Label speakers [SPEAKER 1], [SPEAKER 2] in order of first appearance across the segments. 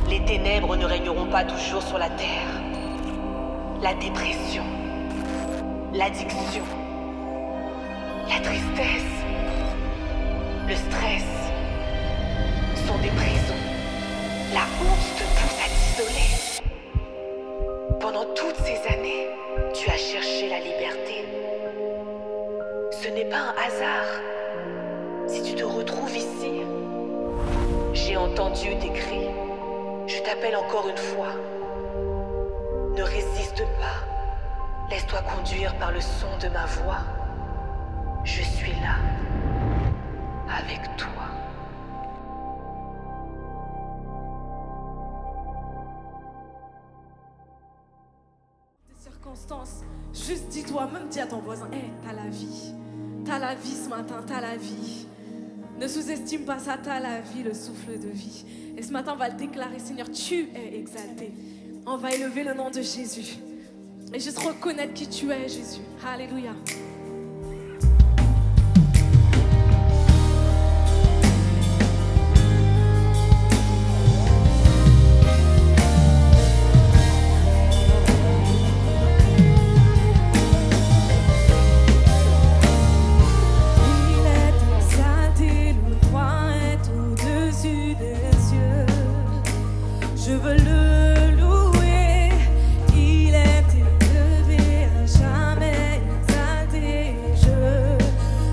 [SPEAKER 1] Les ténèbres ne régneront pas toujours sur la terre. La dépression, l'addiction, la tristesse, le stress sont des prisons. La honte te pousse à t'isoler. Pendant toutes ces années, tu as cherché la liberté. Ce n'est pas un hasard si tu te retrouves ici. J'ai entendu tes cris. Je t'appelle encore une fois. Ne résiste pas. Laisse-toi conduire par le son de ma voix. Je suis là, avec toi.
[SPEAKER 2] Des circonstances, juste dis-toi, même dis à ton voisin, hey, t'as la vie. T'as la vie ce matin, t'as la vie. Ne sous-estime pas ça, t'as la vie, le souffle de vie. Et ce matin, on va le déclarer, Seigneur, tu es exalté. On va élever le nom de Jésus. Et juste reconnaître qui tu es, Jésus. Alléluia.
[SPEAKER 3] Je veux le louer, il est élevé à jamais exalté. Je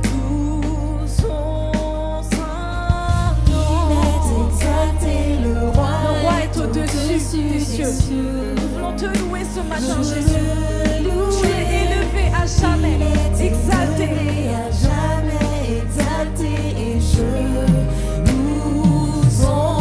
[SPEAKER 3] loue son saint nom. Il est exalté, le roi est au-dessus des cieux.
[SPEAKER 2] Nous voulons te louer ce matin,
[SPEAKER 3] Je
[SPEAKER 2] Jésus.
[SPEAKER 3] veux louer,
[SPEAKER 2] Tu es élevé à jamais,
[SPEAKER 3] il est
[SPEAKER 2] exalté.
[SPEAKER 3] élevé à jamais exalté. Et je loue son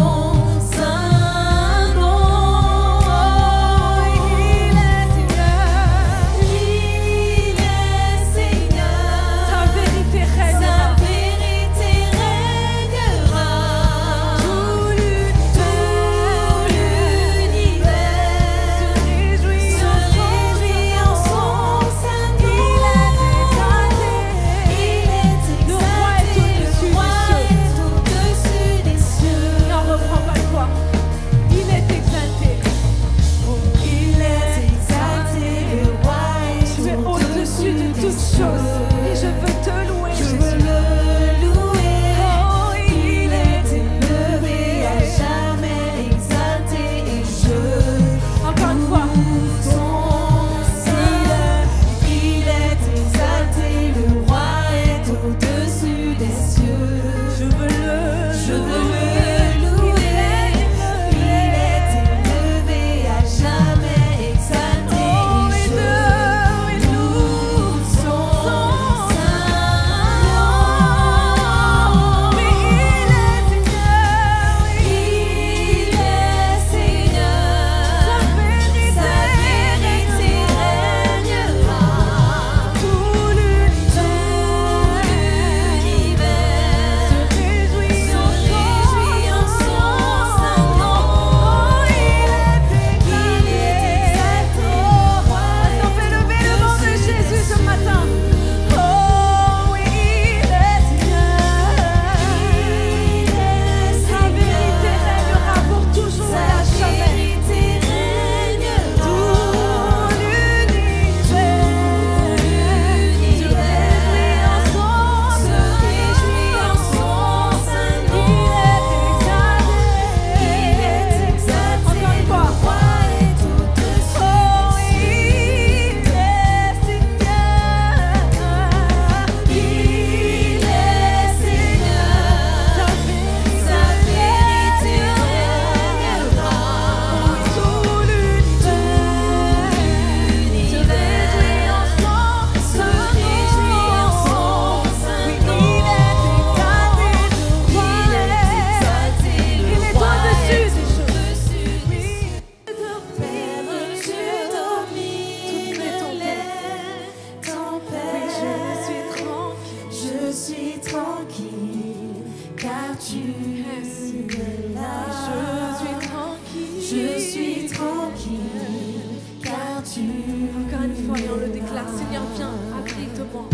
[SPEAKER 2] Et on le déclare, Seigneur, viens, abrite-moi.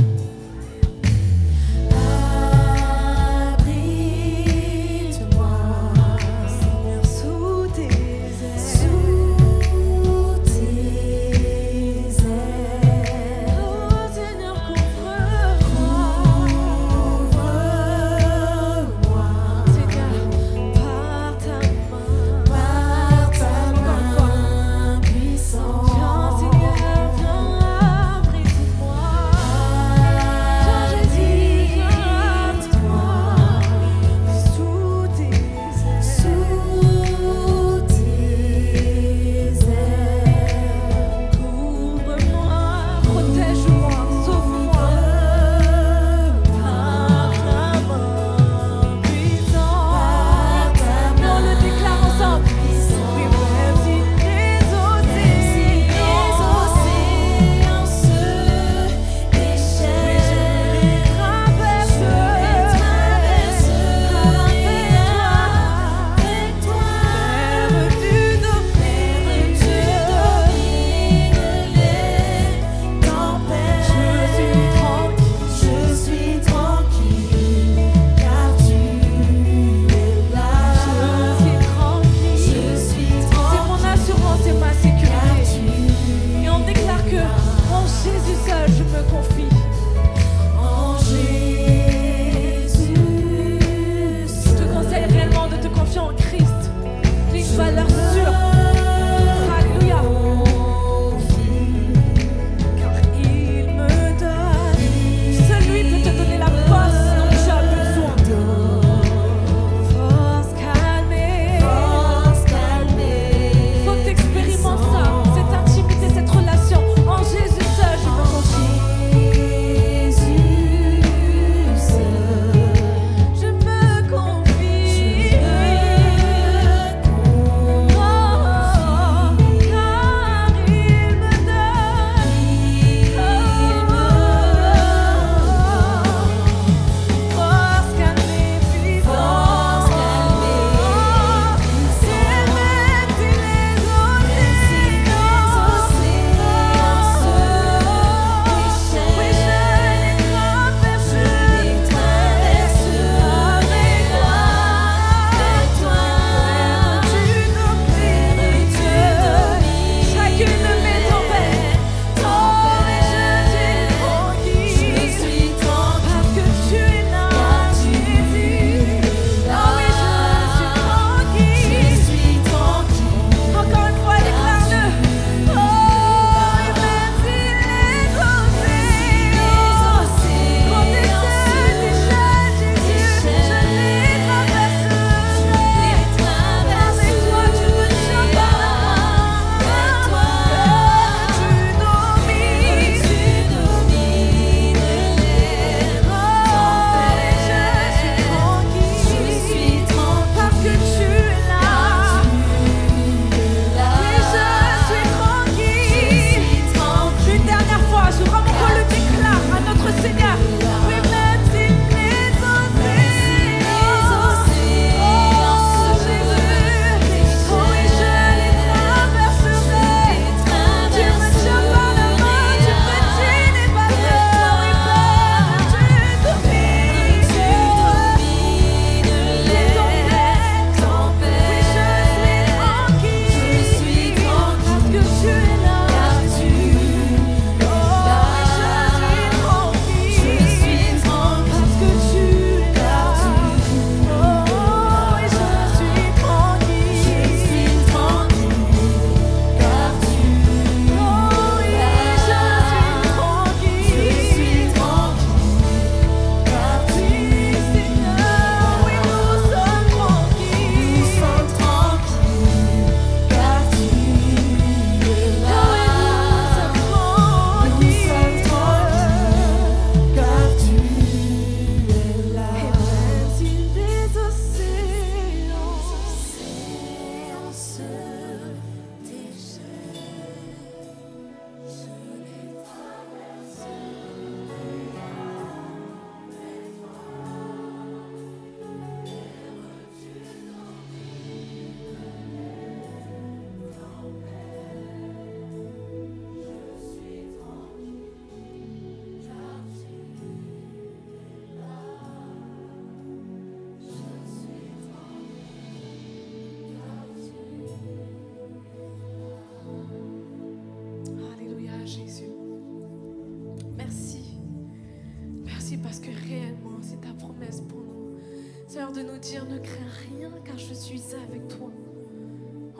[SPEAKER 3] Abrite-moi, Seigneur, sous tes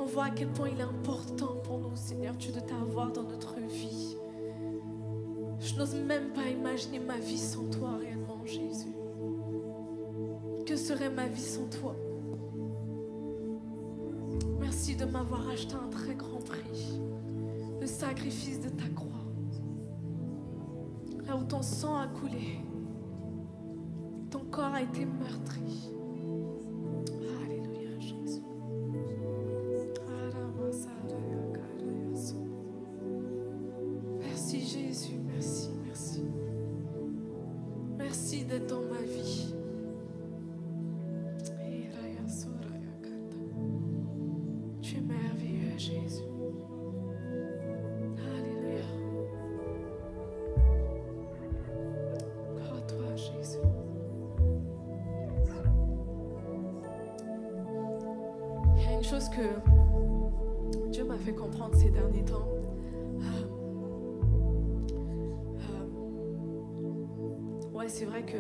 [SPEAKER 2] voit à quel point il est important pour nous, Seigneur Dieu, de t'avoir dans notre vie. Je n'ose même pas imaginer ma vie sans toi réellement, Jésus. Que serait ma vie sans toi? Merci de m'avoir acheté un très grand prix, le sacrifice de ta croix. Là où ton sang a coulé, ton corps a été meurtri. Alléluia, Jésus. Merci Jésus, merci, merci. Merci d'être dans ma vie. Tu es merveilleux, Jésus. Alléluia. Oh, toi, Jésus. Il y a une chose que Dieu m'a fait comprendre ces derniers temps. Ouais, c'est vrai que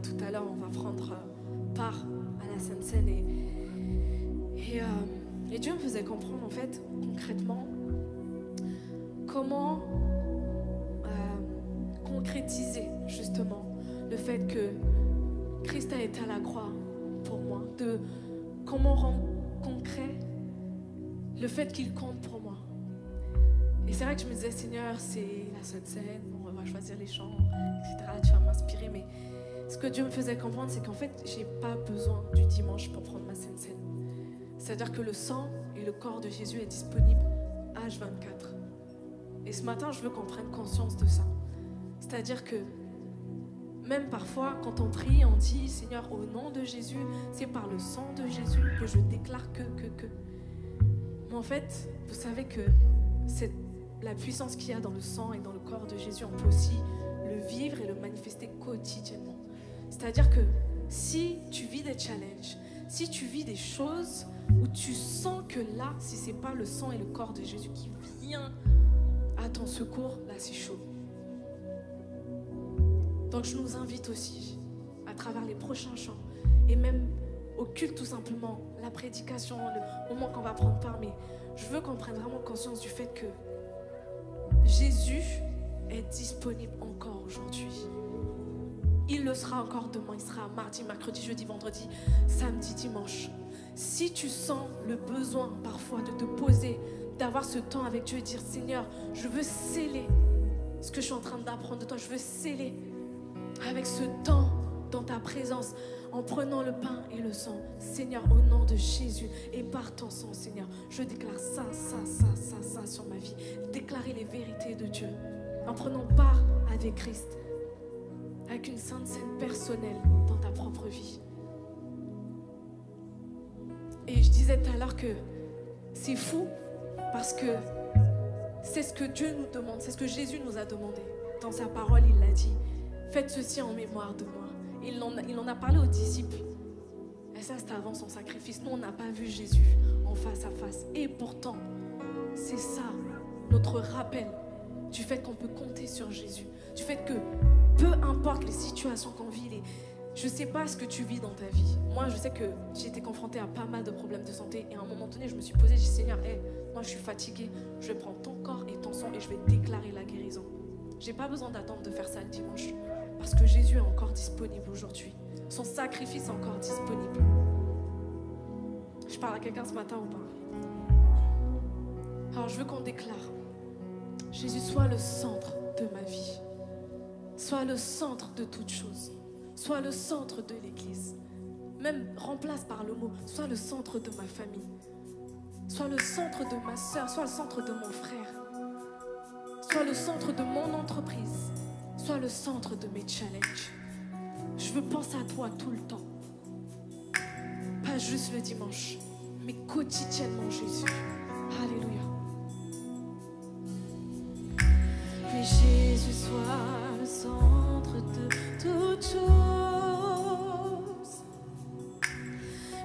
[SPEAKER 2] tout à l'heure, on va prendre part à la Sainte Seine et Dieu me faisait comprendre en fait concrètement comment concrétiser justement le fait que Christ a été à la croix pour moi, de comment rendre concret le fait qu'il compte pour moi. Et c'est vrai que je me disais, Seigneur, c'est la Sainte Seine, on va choisir les chants, etc. Tu vas m'inspirer, mais ce que Dieu me faisait comprendre, c'est qu'en fait, j'ai pas besoin du dimanche pour prendre ma Sainte Seine. C'est-à-dire que le sang et le corps de Jésus est disponible H24. Et ce matin, je veux qu'on prenne conscience de ça. C'est-à-dire que même parfois, quand on prie, on dit, Seigneur, au nom de Jésus, c'est par le sang de Jésus que je déclare que. Mais en fait, vous savez que la puissance qu'il y a dans le sang et dans le corps de Jésus, on peut aussi le vivre et le manifester quotidiennement. C'est-à-dire que si tu vis des challenges, si tu vis des choses où tu sens que là, si ce n'est pas le sang et le corps de Jésus qui vient à ton secours, là c'est chaud. Donc je nous invite aussi, à travers les prochains chants, et même au culte tout simplement, la prédication, le moment qu'on va prendre part, mais je veux qu'on prenne vraiment conscience du fait que Jésus est disponible encore aujourd'hui. Il le sera encore demain, il sera mardi, mercredi, jeudi, vendredi, samedi, dimanche. Si tu sens le besoin parfois de te poser, d'avoir ce temps avec Dieu et dire, Seigneur, je veux sceller ce que je suis en train d'apprendre de toi, je veux sceller avec ce temps dans ta présence, en prenant le pain et le sang. Seigneur, au nom de Jésus et par ton sang, Seigneur, je déclare ça sur ma vie. Déclarer les vérités de Dieu en prenant part avec Christ, avec une sainte scène personnelle dans ta propre vie. Et je disais tout à l'heure que c'est fou parce que c'est ce que Dieu nous demande, c'est ce que Jésus nous a demandé. Dans sa parole, il l'a dit. Faites ceci en mémoire de moi. Il en a parlé aux disciples. Et ça, c'était avant son sacrifice. Nous, on n'a pas vu Jésus en face à face. Et pourtant, c'est ça, notre rappel du fait qu'on peut compter sur Jésus. Du fait que, peu importe les situations qu'on vit, je ne sais pas ce que tu vis dans ta vie. Moi, je sais que j'ai été confrontée à pas mal de problèmes de santé. Et à un moment donné, je me suis posée, j'ai dit, Seigneur, moi, je suis fatiguée. Je vais prendre ton corps et ton sang et je vais déclarer la guérison. Je n'ai pas besoin d'attendre de faire ça le dimanche. Parce que Jésus est encore disponible aujourd'hui. Son sacrifice est encore disponible. Je parle à quelqu'un ce matin ou pas? Alors je veux qu'on déclare. Jésus, sois le centre de ma vie. Sois le centre de toutes choses. Sois le centre de l'Église. Même remplace par le mot. Sois le centre de ma famille. Sois le centre de ma soeur. Sois le centre de mon frère. Sois le centre de mon entreprise. Sois le centre de mes challenges. Je veux penser à toi tout le temps. Pas juste le dimanche, mais quotidiennement, Jésus. Alléluia.
[SPEAKER 3] Que Jésus soit le centre de toutes choses.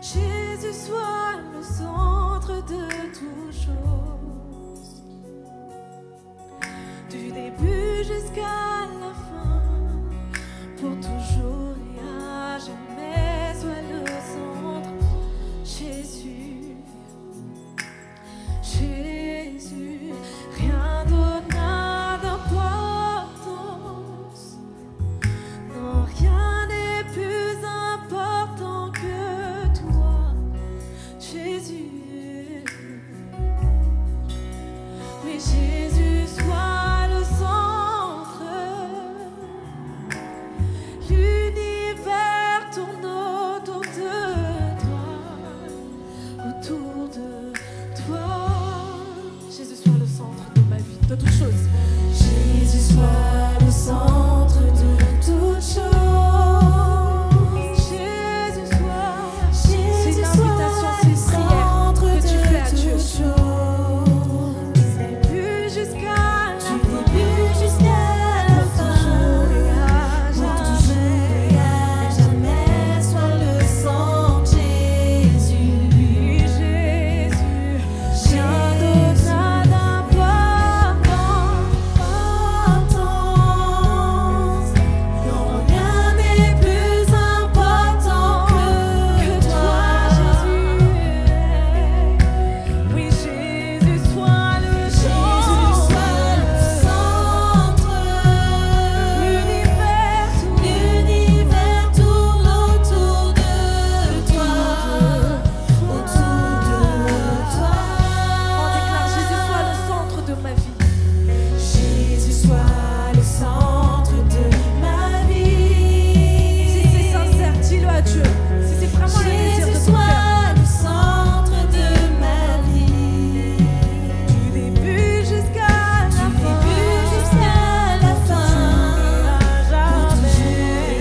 [SPEAKER 3] Jésus soit le centre de toutes choses. Du début jusqu'à la fin, pour toujours et à jamais, sois le centre, Jésus.
[SPEAKER 2] de toutes choses.
[SPEAKER 3] Jésus soit le centre de toutes choses.
[SPEAKER 2] Jésus soit. C'est une invitation, c'est une prière que tu fais à Dieu. Du début jusqu'à la fin.
[SPEAKER 3] Pour toujours et à jamais, sois le centre, Jésus.
[SPEAKER 2] Oui, Jésus.
[SPEAKER 3] Rien d'autre n'a d'importance. Non, rien n'est plus important que toi,
[SPEAKER 2] Jésus. Oui, Jésus soit le
[SPEAKER 3] Jésus soit le centre.
[SPEAKER 2] L'univers
[SPEAKER 3] L'univers tourne autour de toi, autour de toi.
[SPEAKER 2] On déclare Jésus soit le centre de ma vie.
[SPEAKER 3] Jésus soit le centre de ma vie.
[SPEAKER 2] Si c'est sincère, dis-le à Dieu. Si c'est vraiment le désir de
[SPEAKER 3] Jésus
[SPEAKER 2] ton cœur.
[SPEAKER 3] soit le centre de ma vie.
[SPEAKER 2] Du début jusqu'à la
[SPEAKER 3] Du
[SPEAKER 2] fin.
[SPEAKER 3] début jusqu'à la fin. Pour toujours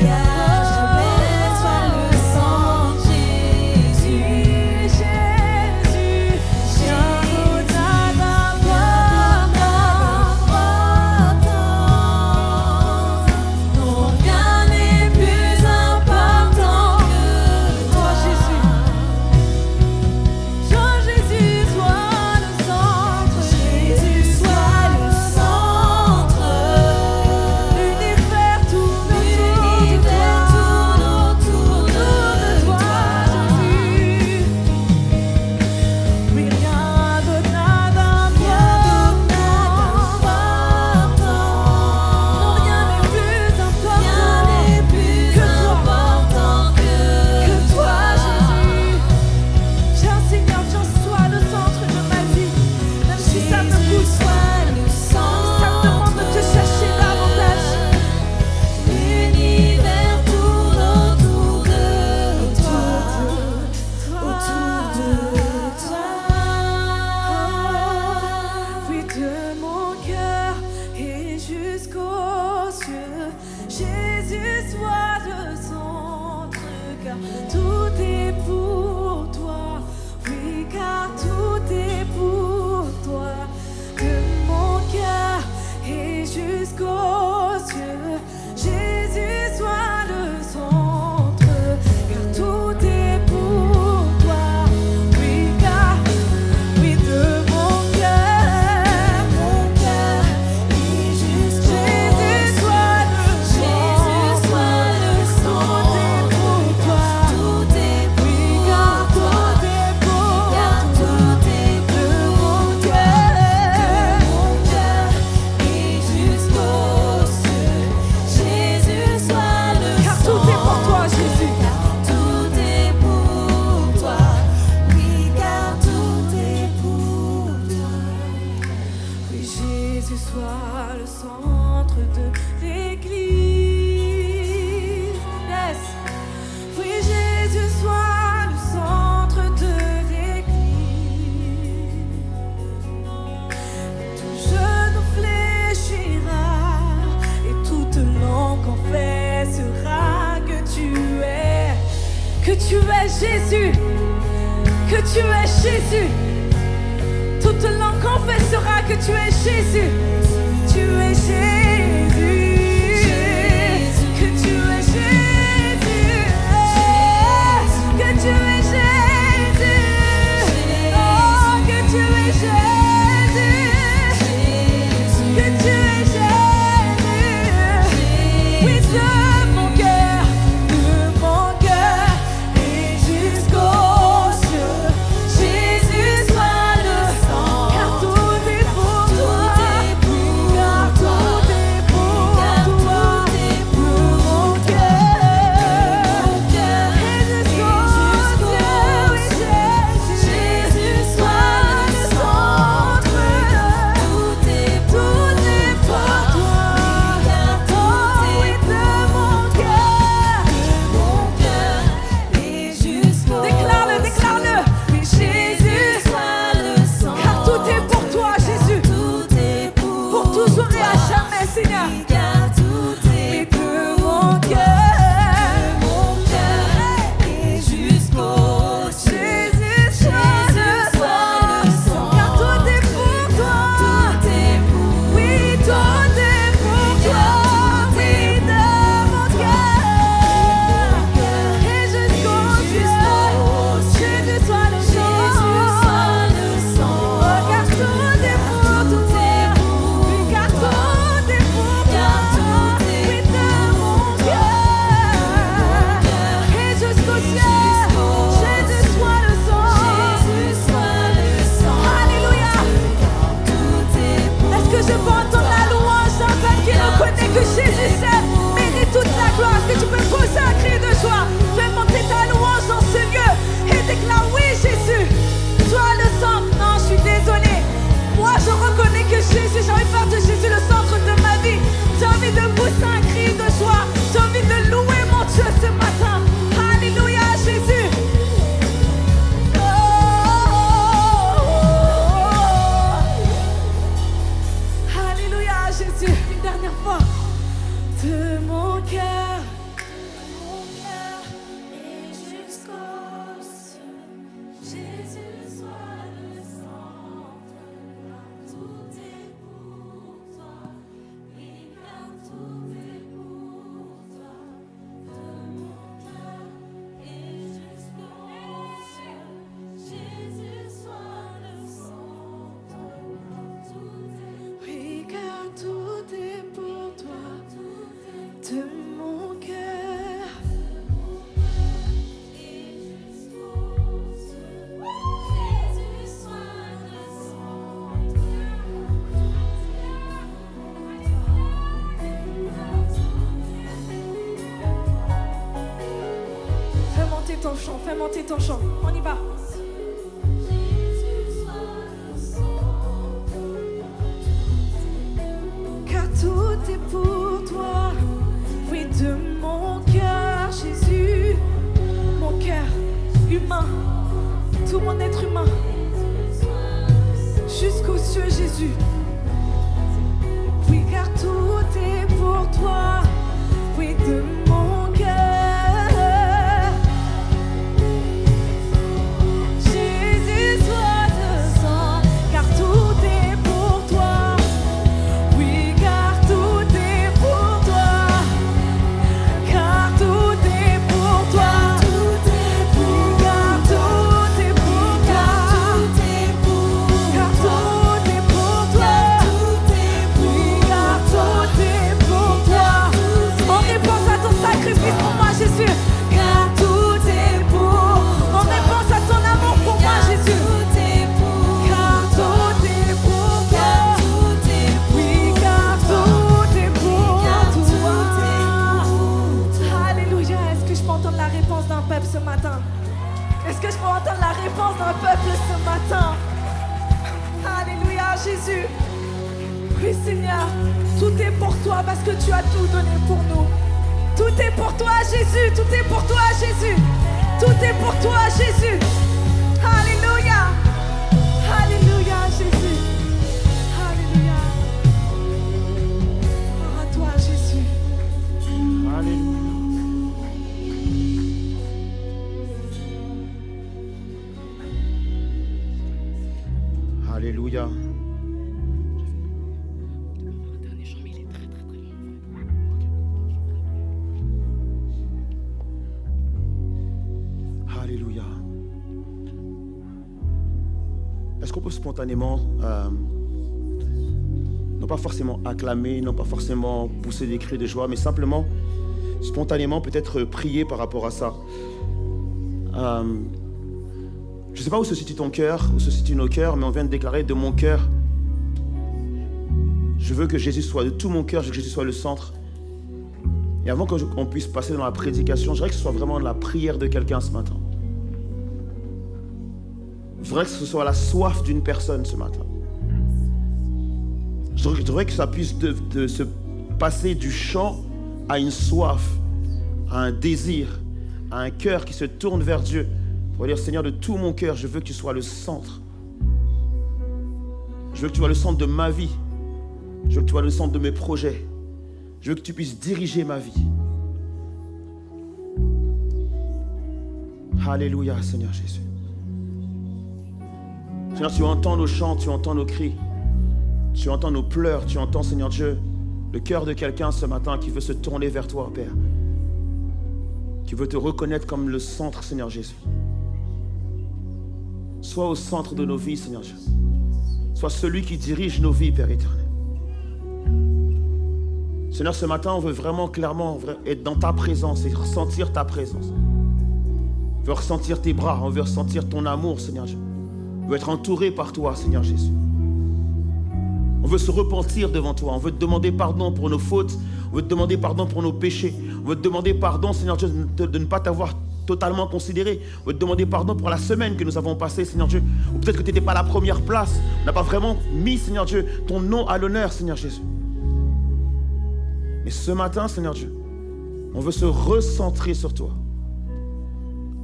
[SPEAKER 3] et à jamais, sois le centre, Jésus.
[SPEAKER 2] Jésus, rien d'autre n'a d'importance.
[SPEAKER 3] Non, rien n'est plus important que
[SPEAKER 2] Toi,
[SPEAKER 3] toi,
[SPEAKER 2] Jésus. Jean Jésus soit le centre.
[SPEAKER 3] Jésus soit le centre.
[SPEAKER 2] L'univers tourne
[SPEAKER 3] L'univers tourne autour de
[SPEAKER 2] toi,
[SPEAKER 3] toi.
[SPEAKER 2] Jésus. Oui, rien d'autre n'a d'importance. Non, rien n'est plus important que toi, Jésus. Viens, Seigneur, viens, sois le centre de ma vie. Même si ça me coûte, ça me demande de te chercher davantage.
[SPEAKER 3] L'univers tourne autour de toi, autour de toi.
[SPEAKER 2] Oui, de mon cœur et jusqu'aux cieux, Jésus soit le centre, car tout est pour toi. Oui, car tout est pour toi. De mon cœur et jusqu'aux cieux, Jésus soit le centre, car tout est pour toi. Oui, car, oui, de mon cœur et jusqu'aux Jésus soit le centre, tout est pour toi. Oui, car tout est pour toi. De mon cœur
[SPEAKER 3] Et jusqu'aux cieux, Jésus soit le
[SPEAKER 2] car tout est pour toi, Jésus.
[SPEAKER 3] Tout est pour toi, oui, car tout est pour toi.
[SPEAKER 2] Oui, Jésus soit le centre de l'Église. Yes. Oui, Jésus soit le centre de l'Église. Tout genou fléchira et toute langue confessera que tu es Jésus, que tu es Jésus. Toute langue confessera que tu es Jésus. Tu es Jésus. Que tu es Jésus. Que tu es Jésus. Oh, que tu es Jésus. Que tu es Jésus. Oui, de mon cœur et jusqu'aux cieux, Jésus soit le centre. Car tout est pour toi. Car tout est pour Fais monter ton chant. On y va. Car tout est pour toi. Oui, de mon cœur, Jésus. Mon cœur humain. Tout mon être humain. Jusqu'aux cieux, Jésus. Oui, car tout est pour toi. Oui, de mon cœur. Jésus, sois le sang, car tout est pour toi. Oui, car tout est pour toi. Car tout est pour toi. Oui, car tout est pour toi. Car tout est pour toi. Oui, car tout est pour toi. En réponse à ton sacrifice pour moi, Jésus. Car tout est pour. En réponse à ton amour pour moi, Jésus. Car tout est pour toi. Oui, car tout est pour toi. Alléluia. Est-ce que je peux entendre la réponse d'un peuple ce matin? Est-ce que je peux entendre la réponse d'un peuple ce matin? Alléluia, Jésus. Oui, Seigneur, tout est pour toi parce que tu as tout donné pour nous. Tout est pour toi, Jésus. Tout est pour toi, Jésus. Tout est pour toi, Jésus. Alléluia. Alléluia, Jésus. Alléluia. Gloire à toi, Jésus.
[SPEAKER 4] Alléluia. Alléluia. Alléluia. Est-ce qu'on peut spontanément, non pas forcément acclamer, non pas forcément pousser des cris de joie, mais simplement, spontanément peut-être prier par rapport à ça? Je ne sais pas où se situe ton cœur, où se situent nos cœurs, mais on vient de déclarer de mon cœur. Je veux que Jésus soit de tout mon cœur, je veux que Jésus soit le centre. Et avant qu'on puisse passer dans la prédication, je voudrais que ce soit vraiment la prière de quelqu'un ce matin. Je voudrais que ce soit la soif d'une personne ce matin. Je voudrais que ça puisse de se passer du chant à une soif, à un désir, à un cœur qui se tourne vers Dieu. Pour dire, Seigneur, de tout mon cœur, je veux que tu sois le centre. Je veux que tu sois le centre de ma vie. Je veux que tu sois le centre de mes projets. Je veux que tu puisses diriger ma vie. Alléluia, Seigneur Jésus. Seigneur, tu entends nos chants, tu entends nos cris. Tu entends nos pleurs, tu entends, Seigneur Dieu, le cœur de quelqu'un ce matin qui veut se tourner vers toi, Père. Qui veut te reconnaître comme le centre, Seigneur Jésus. Sois au centre de nos vies, Seigneur Dieu. Sois celui qui dirige nos vies, Père éternel. Seigneur, ce matin, on veut vraiment clairement être dans ta présence et ressentir ta présence. On veut ressentir tes bras, on veut ressentir ton amour, Seigneur Dieu. On veut être entouré par toi, Seigneur Jésus. On veut se repentir devant toi. On veut te demander pardon pour nos fautes. On veut te demander pardon pour nos péchés. On veut te demander pardon, Seigneur Dieu, de ne pas t'avoir totalement considéré. On veut te demander pardon pour la semaine que nous avons passée, Seigneur Dieu. Ou peut-être que tu n'étais pas à la première place. On n'a pas vraiment mis, Seigneur Dieu, ton nom à l'honneur, Seigneur Jésus. Mais ce matin, Seigneur Dieu, on veut se recentrer sur toi.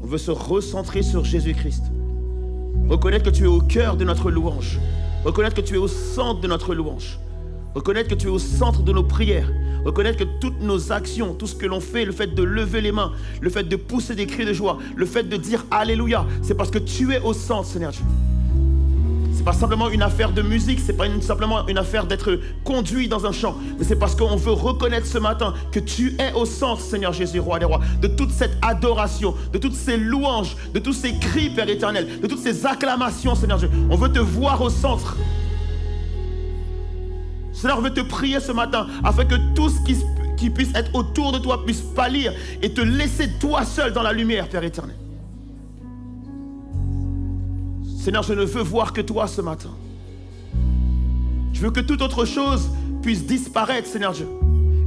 [SPEAKER 4] On veut se recentrer sur Jésus-Christ. Reconnaître que tu es au cœur de notre louange. Reconnaître que tu es au centre de notre louange. Reconnaître que tu es au centre de nos prières. Reconnaître que toutes nos actions, tout ce que l'on fait, le fait de lever les mains, le fait de pousser des cris de joie, le fait de dire Alléluia, c'est parce que tu es au centre, Seigneur Dieu. C'est pas simplement une affaire de musique, c'est pas simplement une affaire d'être conduit dans un chant, mais c'est parce qu'on veut reconnaître ce matin que tu es au centre, Seigneur Jésus, Roi des rois, de toute cette adoration, de toutes ces louanges, de tous ces cris, Père éternel, de toutes ces acclamations, Seigneur Dieu. On veut te voir au centre. Seigneur, on veut te prier ce matin afin que tout ce qui puisse être autour de toi puisse pâlir et te laisser toi seul dans la lumière, Père éternel. Seigneur, je ne veux voir que toi ce matin. Je veux que toute autre chose puisse disparaître, Seigneur Dieu.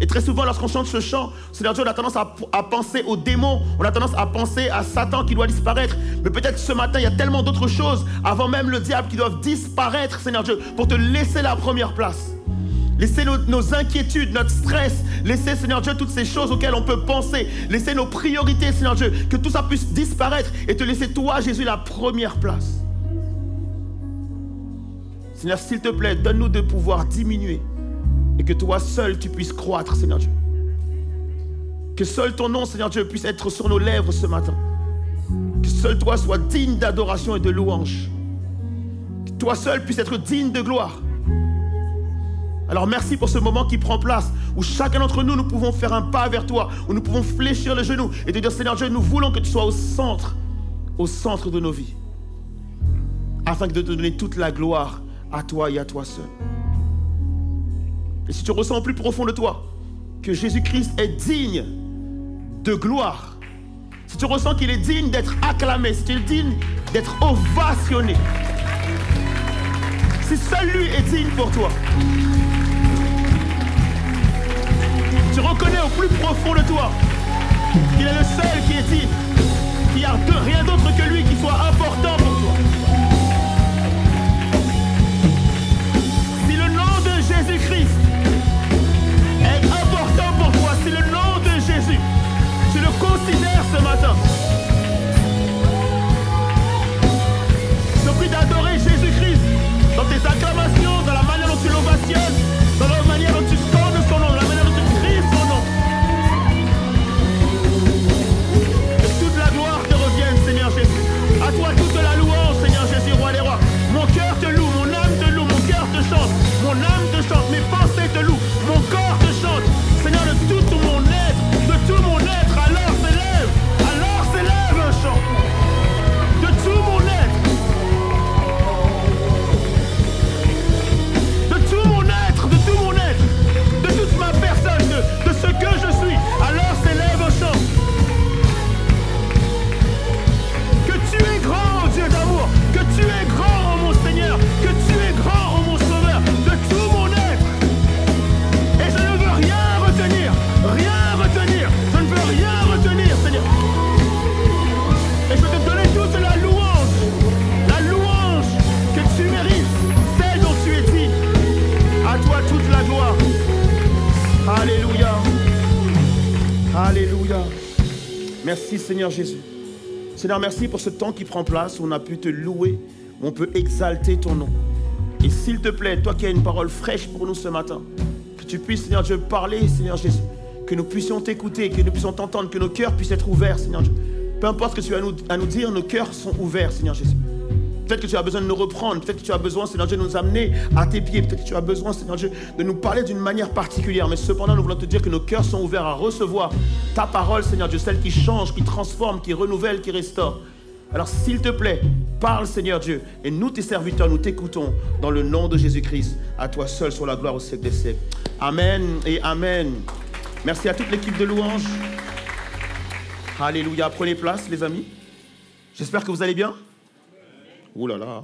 [SPEAKER 4] Et très souvent, lorsqu'on chante ce chant, Seigneur Dieu, on a tendance à penser aux démons, on a tendance à penser à Satan qui doit disparaître. Mais peut-être ce matin, il y a tellement d'autres choses, avant même le diable, qui doivent disparaître, Seigneur Dieu, pour te laisser la première place. Laissez nos inquiétudes, notre stress, laissez, Seigneur Dieu, toutes ces choses auxquelles on peut penser. Laissez nos priorités, Seigneur Dieu, que tout ça puisse disparaître et te laisser, toi, Jésus, la première place. Seigneur, s'il te plaît, donne-nous de pouvoir diminuer et que toi seul, tu puisses croître, Seigneur Dieu. Que seul ton nom, Seigneur Dieu, puisse être sur nos lèvres ce matin. Que seul toi sois digne d'adoration et de louange. Que toi seul puisse être digne de gloire. Alors merci pour ce moment qui prend place, où chacun d'entre nous, nous pouvons faire un pas vers toi, où nous pouvons fléchir le genou et te dire, Seigneur Dieu, nous voulons que tu sois au centre de nos vies, afin de te donner toute la gloire à toi et à toi seul. Et si tu ressens au plus profond de toi que Jésus-Christ est digne de gloire, si tu ressens qu'il est digne d'être acclamé, si tu es digne d'être ovationné, si seul lui est digne pour toi, tu reconnais au plus profond de toi qu'il est le seul qui est digne, qu'il n'y a rien d'autre que lui qui soit important pour toi. Si le nom de Jésus-Christ est important pour toi, si le nom de Jésus, tu le considères ce matin, je te prie d'adorer Jésus-Christ dans tes acclamations, dans la manière dont tu l'ovationnes, dans la manière dont tu scandes son nom, dans la manière dont tu cries son nom. Que toute la gloire te revienne, Seigneur Jésus. À toi toute la louange, Seigneur Jésus, roi des rois. Mon cœur te loue, mon âme te loue, mon cœur te chante, mon âme te chante, mes pensées te louent, mon corps te chante. Seigneur, de tout mon être, alors s'élève un chant. De tout mon être. De toute ma personne, de ce que je suis, alors s'élève un chant. Que tu es grand, oh Dieu d'amour, que tu es grand, oh mon Seigneur, que tu es grand, oh mon Sauveur, de tout mon être. Et je ne veux rien retenir, je ne veux rien retenir, Seigneur. Et je veux te donner toute la louange que tu mérites, celle dont tu es digne. À toi toute la gloire. Alléluia. Alléluia. Merci Seigneur Jésus. Seigneur, merci pour ce temps qui prend place où on a pu te louer, où on peut exalter ton nom. Et s'il te plaît, toi qui as une parole fraîche pour nous ce matin, que tu puisses, Seigneur Dieu, parler, Seigneur Jésus, que nous puissions t'écouter, que nous puissions t'entendre, que nos cœurs puissent être ouverts, Seigneur Dieu. Peu importe ce que tu as à nous dire, nos cœurs sont ouverts, Seigneur Jésus. Peut-être que tu as besoin de nous reprendre, peut-être que tu as besoin, Seigneur Dieu, de nous amener à tes pieds, peut-être que tu as besoin, Seigneur Dieu, de nous parler d'une manière particulière. Mais cependant, nous voulons te dire que nos cœurs sont ouverts à recevoir ta parole, Seigneur Dieu, celle qui change, qui transforme, qui renouvelle, qui restaure. Alors s'il te plaît, parle, Seigneur Dieu, et nous, tes serviteurs, nous t'écoutons dans le nom de Jésus-Christ. À toi seul soit la gloire au siècle des siècles. Amen et amen. Merci à toute l'équipe de louanges. Alléluia. Prenez place, les amis. J'espère que vous allez bien. Ouh là là.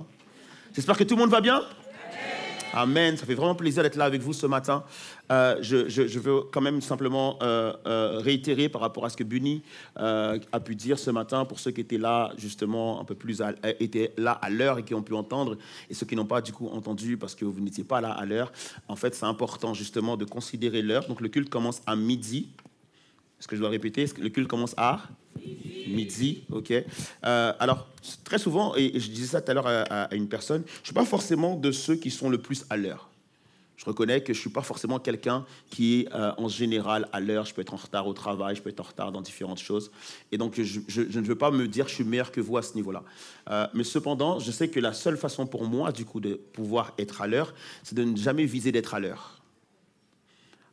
[SPEAKER 4] J'espère que tout le monde va bien. Amen. Ça fait vraiment plaisir d'être là avec vous ce matin. Je veux quand même simplement réitérer par rapport à ce que Bunny a pu dire ce matin pour ceux qui étaient là justement un peu plus étaient là à l'heure et qui ont pu entendre, et ceux qui n'ont pas du coup entendu parce que vous n'étiez pas là à l'heure. En fait, c'est important justement de considérer l'heure. Donc le culte commence à midi. Est-ce que je dois répéter? Le culte commence à midi, ok. Alors, très souvent, et je disais ça tout à l'heure à une personne, je ne suis pas forcément de ceux qui sont le plus à l'heure. Je reconnais que je ne suis pas forcément quelqu'un qui est en général à l'heure. Je peux être en retard au travail, je peux être en retard dans différentes choses. Et donc, je ne veux pas me dire que je suis meilleur que vous à ce niveau-là. Mais cependant, je sais que la seule façon pour moi, du coup, de pouvoir être à l'heure, c'est de ne jamais viser d'être à l'heure.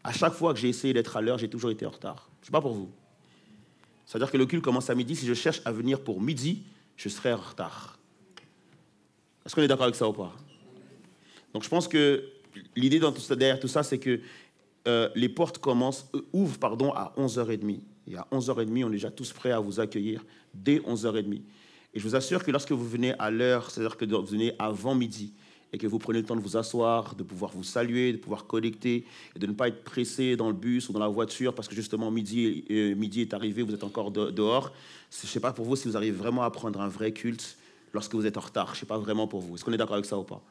[SPEAKER 4] À chaque fois que j'ai essayé d'être à l'heure, j'ai toujours été en retard. Je ne sais pas pour vous. C'est-à-dire que le culte commence à midi. Si je cherche à venir pour midi, je serai en retard. Est-ce qu'on est d'accord avec ça ou pas? Donc je pense que l'idée derrière tout ça, c'est que les portes ouvrent à 11h30. Et à 11h30, on est déjà tous prêts à vous accueillir dès 11h30. Et je vous assure que lorsque vous venez à l'heure, c'est-à-dire que vous venez avant midi, et que vous prenez le temps de vous asseoir, de pouvoir vous saluer, de pouvoir connecter et de ne pas être pressé dans le bus ou dans la voiture parce que justement midi est arrivé, vous êtes encore dehors. Je ne sais pas pour vous si vous arrivez vraiment à prendre un vrai culte lorsque vous êtes en retard. Je ne sais pas vraiment pour vous. Est-ce qu'on est d'accord avec ça ou pas?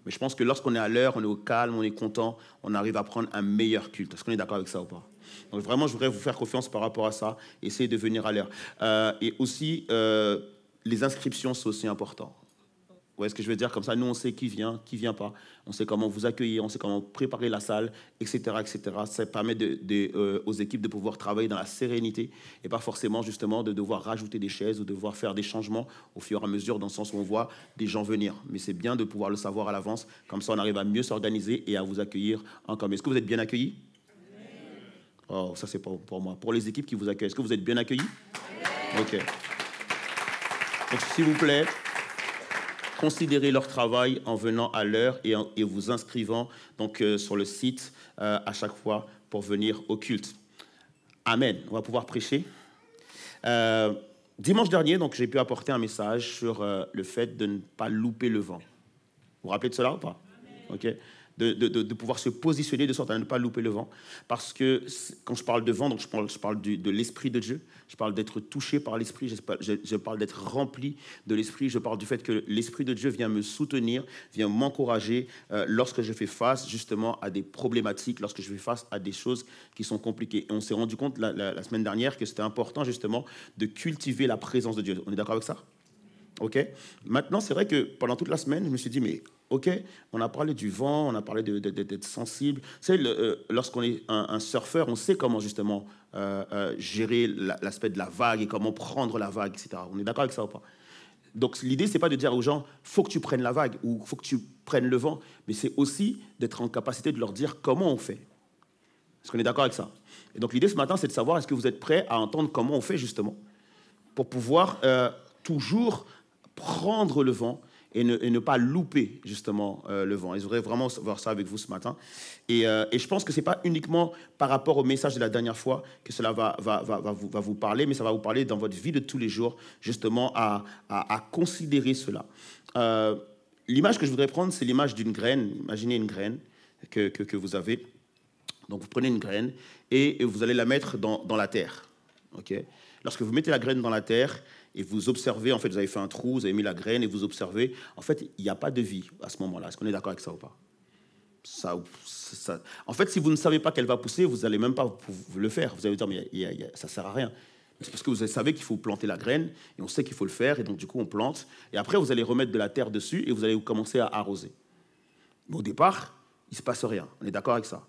[SPEAKER 4] Mais je pense que lorsqu'on est à l'heure, on est au calme, on est content, on arrive à prendre un meilleur culte. Est-ce qu'on est d'accord avec ça ou pas? Donc vraiment, je voudrais vous faire confiance par rapport à ça. Essayez de venir à l'heure. Et aussi, les inscriptions, c'est aussi important. Vous voyez ce que je veux dire? Comme ça, nous, on sait qui vient pas. On sait comment vous accueillir, on sait comment préparer la salle, etc., etc. Ça permet aux équipes de pouvoir travailler dans la sérénité et pas forcément, justement, de devoir rajouter des chaises ou de devoir faire des changements au fur et à mesure, dans le sens où on voit des gens venir. Mais c'est bien de pouvoir le savoir à l'avance. Comme ça, on arrive à mieux s'organiser et à vous accueillir en commun. Est-ce que vous êtes bien accueillis? Oh, ça, c'est pour moi. Pour les équipes qui vous accueillent, est-ce que vous êtes bien accueillis? OK. Donc, s'il vous plaît, considérez leur travail en venant à l'heure et vous inscrivant donc, sur le site à chaque fois pour venir au culte. Amen. On va pouvoir prêcher. Dimanche dernier, donc, j'ai pu apporter un message sur le fait de ne pas louper le vent. Vous vous rappelez de cela ou pas? OK. De pouvoir se positionner de sorte à ne pas louper le vent. Parce que quand je parle de vent, donc je parle de l'Esprit de Dieu, je parle d'être touché par l'Esprit, je parle d'être rempli de l'Esprit, je parle du fait que l'Esprit de Dieu vient me soutenir, vient m'encourager lorsque je fais face justement à des problématiques, lorsque je fais face à des choses qui sont compliquées. Et on s'est rendu compte la semaine dernière que c'était important justement de cultiver la présence de Dieu. On est d'accord avec ça? OK. Maintenant, c'est vrai que pendant toute la semaine, je me suis dit, mais OK, on a parlé du vent, on a parlé d'être sensible. Tu sais, lorsqu'on est un surfeur, on sait comment justement gérer l'aspect de la vague et comment prendre la vague, etc. On est d'accord avec ça ou pas? Donc, l'idée, c'est pas de dire aux gens, faut que tu prennes la vague ou faut que tu prennes le vent, mais c'est aussi d'être en capacité de leur dire comment on fait. Est-ce qu'on est d'accord avec ça? Et donc, l'idée ce matin, c'est de savoir, est-ce que vous êtes prêts à entendre comment on fait justement pour pouvoir toujours prendre le vent et ne pas louper justement le vent. Et je voudrais vraiment voir ça avec vous ce matin. Et je pense que ce n'est pas uniquement par rapport au message de la dernière fois que cela va vous parler, mais ça va vous parler dans votre vie de tous les jours, justement à considérer cela. L'image que je voudrais prendre, c'est l'image d'une graine. Imaginez une graine que vous avez. Donc vous prenez une graine et vous allez la mettre dans la terre. Okay? Lorsque vous mettez la graine dans la terre, et vous observez, en fait, vous avez fait un trou, vous avez mis la graine et vous observez, en fait, il n'y a pas de vie à ce moment-là. Est-ce qu'on est d'accord avec ça ou pas? Ça. En fait, si vous ne savez pas qu'elle va pousser, vous n'allez même pas le faire. Vous allez dire, mais ça ne sert à rien. C'est parce que vous savez qu'il faut planter la graine, et on sait qu'il faut le faire, et donc du coup, on plante. Et après, vous allez remettre de la terre dessus, et vous allez commencer à arroser. Mais au départ, il ne se passe rien. On est d'accord avec ça?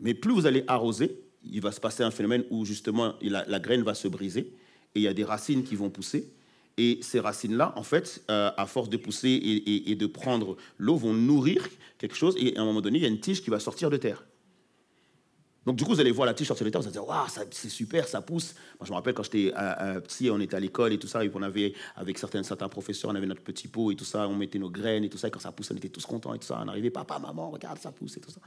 [SPEAKER 4] Mais plus vous allez arroser, il va se passer un phénomène où, justement, la graine va se briser, et il y a des racines qui vont pousser. Et ces racines-là, en fait, à force de pousser et de prendre l'eau, vont nourrir quelque chose. Et à un moment donné, il y a une tige qui va sortir de terre. Donc, du coup, vous allez voir la tige sortir de terre, vous allez dire, waouh, c'est super, ça pousse. Moi, je me rappelle quand j'étais petit, on était à l'école et tout ça, et on avait, avec certains professeurs, on avait notre petit pot et tout ça, on mettait nos graines et tout ça, et quand ça poussait, on était tous contents et tout ça. On arrivait, papa, maman, regarde, ça pousse et tout ça.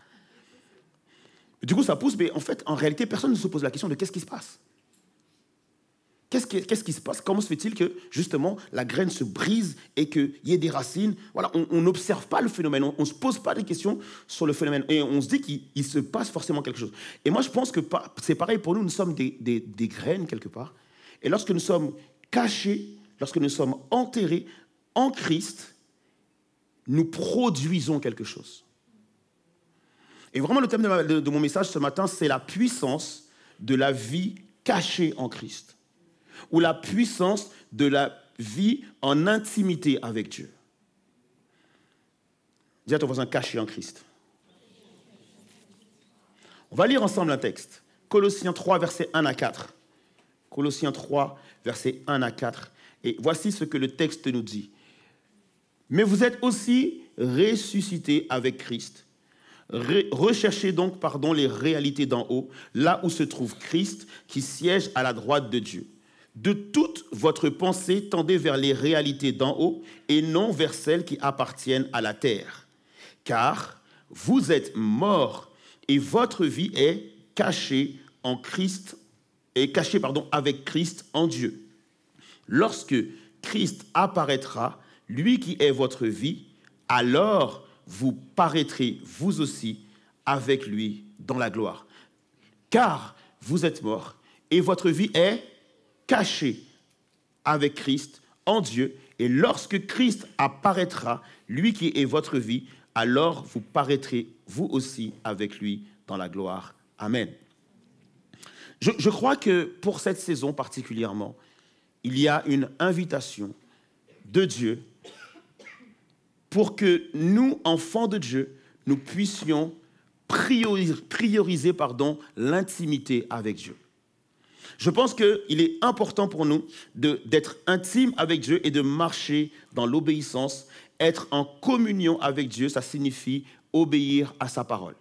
[SPEAKER 4] Du coup, ça pousse, mais en fait, en réalité, personne ne se pose la question de qu'est-ce qui se passe. Qu'est-ce qui se passe? Comment se fait-il que, justement, la graine se brise et qu'il y ait des racines? Voilà, on n'observe pas le phénomène, on ne se pose pas de questions sur le phénomène. Et on se dit qu'il se passe forcément quelque chose. Et moi, je pense que c'est pareil pour nous, nous sommes des graines, quelque part. Et lorsque nous sommes cachés, lorsque nous sommes enterrés en Christ, nous produisons quelque chose. Et vraiment, le thème de mon message ce matin, c'est la puissance de la vie cachée en Christ. Ou la puissance de la vie en intimité avec Dieu. Dis à ton voisin, caché en Christ. On va lire ensemble un texte. Colossiens 3, versets 1 à 4. Colossiens 3, versets 1 à 4. Et voici ce que le texte nous dit. Mais vous êtes aussi ressuscités avec Christ. Recherchez donc, les réalités d'en haut, là où se trouve Christ, qui siège à la droite de Dieu. De toute votre pensée, tendez vers les réalités d'en haut et non vers celles qui appartiennent à la terre. Car vous êtes morts et votre vie est cachée en Christ, avec Christ en Dieu. Lorsque Christ apparaîtra, lui qui est votre vie, alors vous paraîtrez vous aussi avec lui dans la gloire. Car vous êtes morts et votre vie est cachée avec Christ en Dieu. Et lorsque Christ apparaîtra, lui qui est votre vie, alors vous paraîtrez vous aussi avec lui dans la gloire. Amen. Je crois que pour cette saison particulièrement, il y a une invitation de Dieu pour que nous, enfants de Dieu, nous puissions prioriser l'intimité avec Dieu. Je pense qu'il est important pour nous d'être intimes avec Dieu et de marcher dans l'obéissance. Être en communion avec Dieu, ça signifie obéir à sa parole.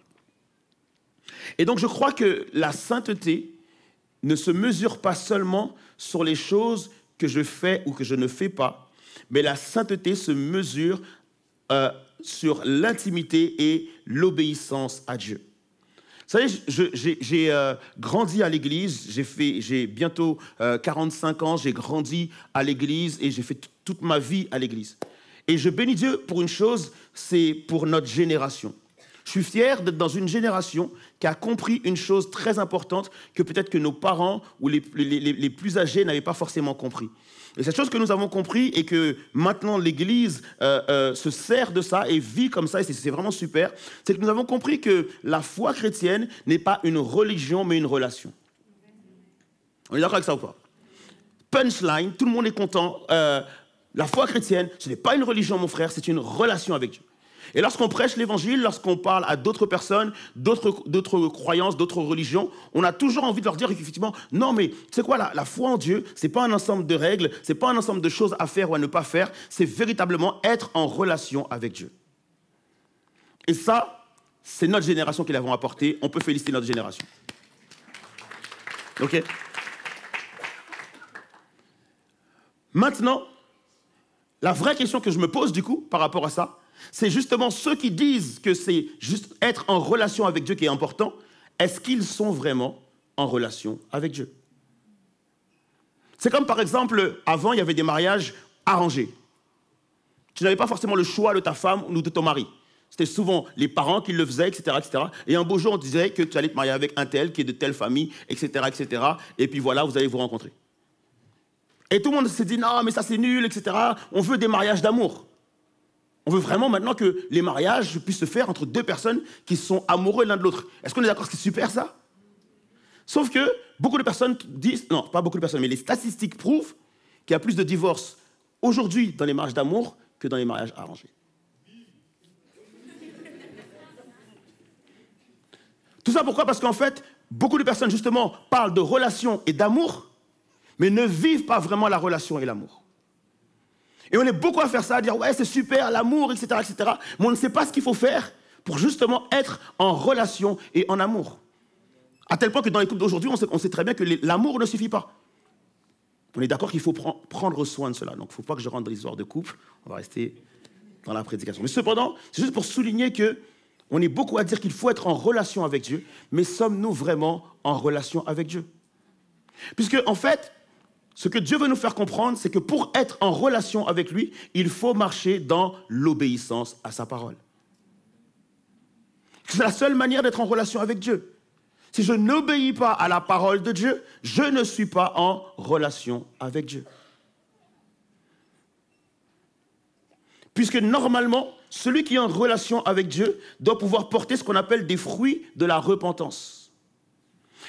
[SPEAKER 4] Et donc je crois que la sainteté ne se mesure pas seulement sur les choses que je fais ou que je ne fais pas, mais la sainteté se mesure sur l'intimité et l'obéissance à Dieu. Vous savez, j'ai grandi à l'église, j'ai bientôt 45 ans, j'ai grandi à l'église et j'ai fait toute ma vie à l'église. Et je bénis Dieu pour une chose, c'est pour notre génération. Je suis fier d'être dans une génération qui a compris une chose très importante que peut-être que nos parents ou les plus âgés n'avaient pas forcément compris. Et cette chose que nous avons compris et que maintenant l'Église se sert de ça et vit comme ça, et c'est vraiment super, c'est que nous avons compris que la foi chrétienne n'est pas une religion, mais une relation. On est d'accord avec ça ou pas? Punchline, tout le monde est content. La foi chrétienne, ce n'est pas une religion, mon frère, c'est une relation avec Dieu. Et lorsqu'on prêche l'évangile, lorsqu'on parle à d'autres personnes, d'autres croyances, d'autres religions, on a toujours envie de leur dire effectivement, non mais tu sais quoi, la foi en Dieu, c'est pas un ensemble de règles, c'est pas un ensemble de choses à faire ou à ne pas faire, c'est véritablement être en relation avec Dieu. Et ça, c'est notre génération qui l'avons apporté, on peut féliciter notre génération. Ok? Maintenant, la vraie question que je me pose du coup par rapport à ça, c'est justement ceux qui disent que c'est juste être en relation avec Dieu qui est important. Est-ce qu'ils sont vraiment en relation avec Dieu? C'est comme par exemple, avant il y avait des mariages arrangés. Tu n'avais pas forcément le choix de ta femme ou de ton mari. C'était souvent les parents qui le faisaient, etc., etc. Et un beau jour, on disait que tu allais te marier avec un tel qui est de telle famille, etc., etc. Et puis voilà, vous allez vous rencontrer. Et tout le monde s'est dit, non, mais ça c'est nul, etc. On veut des mariages d'amour. On veut vraiment maintenant que les mariages puissent se faire entre deux personnes qui sont amoureux l'un de l'autre. Est-ce qu'on est d'accord que c'est super ça? Sauf que beaucoup de personnes disent, non, pas beaucoup de personnes, mais les statistiques prouvent qu'il y a plus de divorces aujourd'hui dans les mariages d'amour que dans les mariages arrangés. Tout ça pourquoi? Parce qu'en fait, beaucoup de personnes justement parlent de relation et d'amour, mais ne vivent pas vraiment la relation et l'amour. Et on est beaucoup à faire ça, à dire « ouais, c'est super, l'amour, etc., etc. » Mais on ne sait pas ce qu'il faut faire pour justement être en relation et en amour. À tel point que dans les couples d'aujourd'hui, on sait très bien que l'amour ne suffit pas. On est d'accord qu'il faut prendre soin de cela. Donc, il ne faut pas que je rentre dans l'histoire de couple. On va rester dans la prédication. Mais cependant, c'est juste pour souligner qu'on est beaucoup à dire qu'il faut être en relation avec Dieu, mais sommes-nous vraiment en relation avec Dieu? Puisque, en fait, ce que Dieu veut nous faire comprendre, c'est que pour être en relation avec lui, il faut marcher dans l'obéissance à sa parole. C'est la seule manière d'être en relation avec Dieu. Si je n'obéis pas à la parole de Dieu, je ne suis pas en relation avec Dieu. Puisque normalement, celui qui est en relation avec Dieu doit pouvoir porter ce qu'on appelle des fruits de la repentance.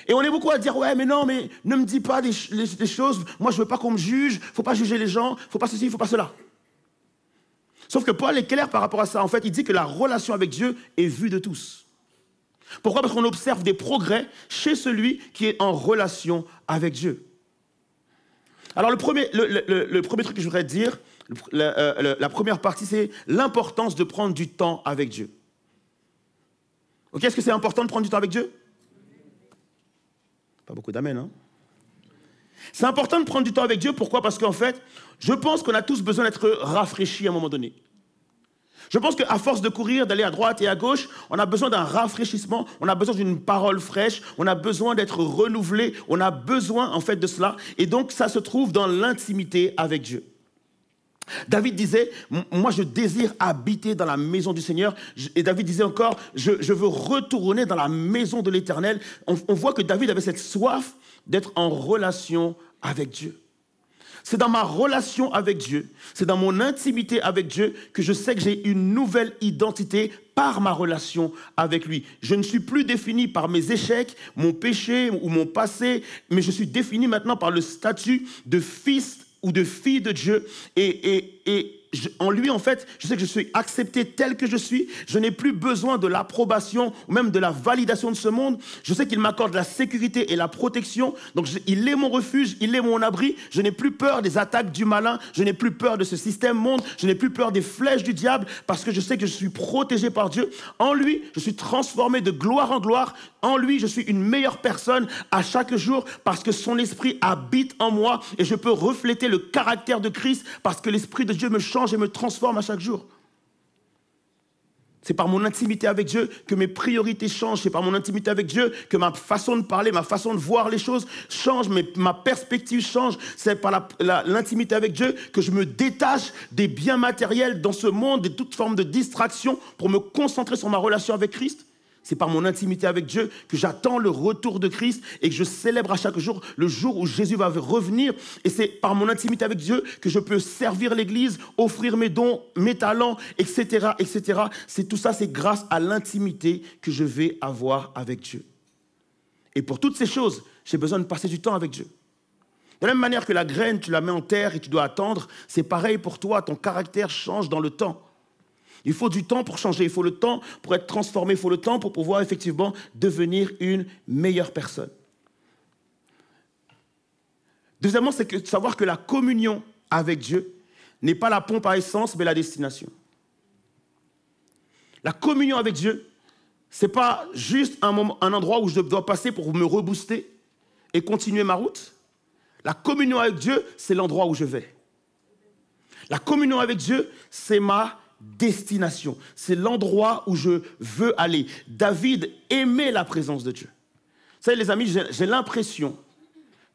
[SPEAKER 4] Et on est beaucoup à dire, ouais, mais non, mais ne me dis pas des choses, moi je ne veux pas qu'on me juge, il ne faut pas juger les gens, il ne faut pas ceci, il ne faut pas cela. Sauf que Paul est clair par rapport à ça. En fait, il dit que la relation avec Dieu est vue de tous. Pourquoi? Parce qu'on observe des progrès chez celui qui est en relation avec Dieu. Alors le premier truc que je voudrais dire, la première partie, c'est l'importance de prendre du temps avec Dieu. Ok, est-ce que c'est important de prendre du temps avec Dieu? Pas beaucoup d'amen, hein? C'est important de prendre du temps avec Dieu. Pourquoi? Parce qu'en fait, je pense qu'on a tous besoin d'être rafraîchis à un moment donné. Je pense qu'à force de courir, d'aller à droite et à gauche, on a besoin d'un rafraîchissement, on a besoin d'une parole fraîche, on a besoin d'être renouvelé, on a besoin en fait de cela. Et donc, ça se trouve dans l'intimité avec Dieu. David disait, moi je désire habiter dans la maison du Seigneur. Et David disait encore, je veux retourner dans la maison de l'Éternel. On voit que David avait cette soif d'être en relation avec Dieu. C'est dans ma relation avec Dieu, c'est dans mon intimité avec Dieu que je sais que j'ai une nouvelle identité par ma relation avec lui. Je ne suis plus défini par mes échecs, mon péché ou mon passé, mais je suis défini maintenant par le statut de fils ou de fille de Dieu. En lui, en fait, je sais que je suis accepté tel que je suis. Je n'ai plus besoin de l'approbation ou même de la validation de ce monde. Je sais qu'il m'accorde la sécurité et la protection. Donc, il est mon refuge, il est mon abri. Je n'ai plus peur des attaques du malin. Je n'ai plus peur de ce système monde. Je n'ai plus peur des flèches du diable parce que je sais que je suis protégé par Dieu. En lui, je suis transformé de gloire en gloire. En lui, je suis une meilleure personne à chaque jour parce que son esprit habite en moi et je peux refléter le caractère de Christ parce que l'esprit de Dieu me change et me transforme à chaque jour. C'est par mon intimité avec Dieu que mes priorités changent. C'est par mon intimité avec Dieu que ma façon de parler, ma façon de voir les choses change, ma perspective change. C'est par l'intimité avec Dieu que je me détache des biens matériels dans ce monde, de toute forme de distraction pour me concentrer sur ma relation avec Christ. C'est par mon intimité avec Dieu que j'attends le retour de Christ et que je célèbre à chaque jour le jour où Jésus va revenir. Et c'est par mon intimité avec Dieu que je peux servir l'Église, offrir mes dons, mes talents, etc., etc. Tout ça, c'est grâce à l'intimité que je vais avoir avec Dieu. Et pour toutes ces choses, j'ai besoin de passer du temps avec Dieu. De la même manière que la graine, tu la mets en terre et tu dois attendre, c'est pareil pour toi, ton caractère change dans le temps. Il faut du temps pour changer, il faut le temps pour être transformé, il faut le temps pour pouvoir effectivement devenir une meilleure personne. Deuxièmement, c'est de savoir que la communion avec Dieu n'est pas la pompe à essence, mais la destination. La communion avec Dieu, ce n'est pas juste un endroit où je dois passer pour me rebooster et continuer ma route. La communion avec Dieu, c'est l'endroit où je vais. La communion avec Dieu, c'est ma destination. C'est l'endroit où je veux aller. David aimait la présence de Dieu. Vous savez, les amis, j'ai l'impression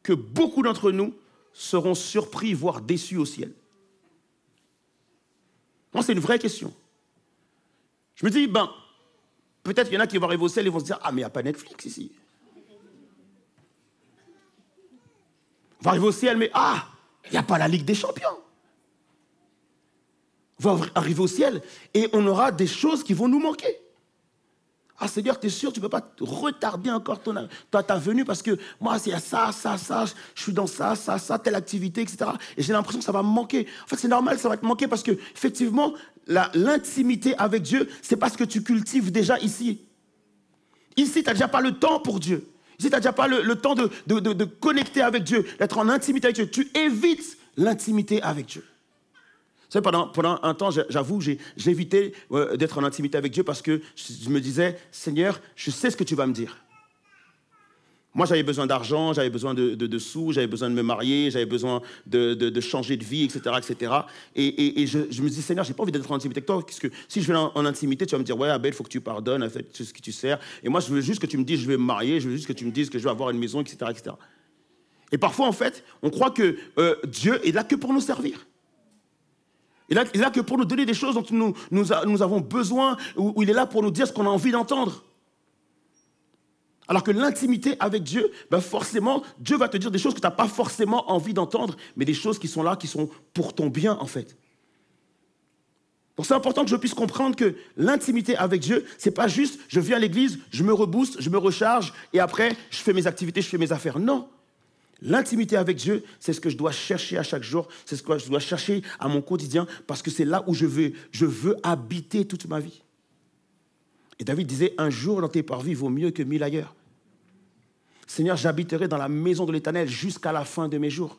[SPEAKER 4] que beaucoup d'entre nous seront surpris, voire déçus au ciel. Moi, c'est une vraie question. Je me dis, peut-être qu'il y en a qui vont arriver au ciel et vont se dire, ah, mais il n'y a pas Netflix ici. On va arriver au ciel, mais il n'y a pas la Ligue des Champions. On va arriver au ciel et on aura des choses qui vont nous manquer. Ah Seigneur, tu es sûr, tu ne peux pas retarder encore ta venue parce que moi, il y a ça, je suis dans ça, telle activité, etc. Et j'ai l'impression que ça va me manquer. En fait, c'est normal, ça va te manquer parce que, effectivement, l'intimité avec Dieu, c'est pas ce que tu cultives déjà ici. Ici, tu n'as déjà pas le temps pour Dieu. Ici, tu n'as déjà pas le temps de connecter avec Dieu, d'être en intimité avec Dieu. Tu évites l'intimité avec Dieu. Vous savez, pendant un temps, j'avoue, j'évitais d'être en intimité avec Dieu parce que je me disais, Seigneur, je sais ce que tu vas me dire. Moi, j'avais besoin d'argent, j'avais besoin de sous, j'avais besoin de me marier, j'avais besoin de changer de vie, etc., etc. Et je me dis, Seigneur, j'ai pas envie d'être en intimité avec toi, parce que si je vais en intimité, tu vas me dire, ouais, Abel, il faut que tu pardonnes, en fait, c'est ce que tu sers. Et moi, je veux juste que tu me dises, je vais me marier, je veux juste que tu me dises que je vais avoir une maison, etc., etc. Et parfois, en fait, on croit que Dieu est là que pour nous servir. Il est là que pour nous donner des choses dont nous avons besoin, où il est là pour nous dire ce qu'on a envie d'entendre. Alors que l'intimité avec Dieu, forcément, Dieu va te dire des choses que tu n'as pas forcément envie d'entendre, mais des choses qui sont là, qui sont pour ton bien, en fait. Donc c'est important que je puisse comprendre que l'intimité avec Dieu, ce n'est pas juste, je viens à l'église, je me rebooste, je me recharge, et après, je fais mes activités, je fais mes affaires. Non. L'intimité avec Dieu, c'est ce que je dois chercher à chaque jour, c'est ce que je dois chercher à mon quotidien, parce que c'est là où je veux habiter toute ma vie. Et David disait, un jour dans tes parvis vaut mieux que 1000 ailleurs. Seigneur, j'habiterai dans la maison de l'Éternel jusqu'à la fin de mes jours.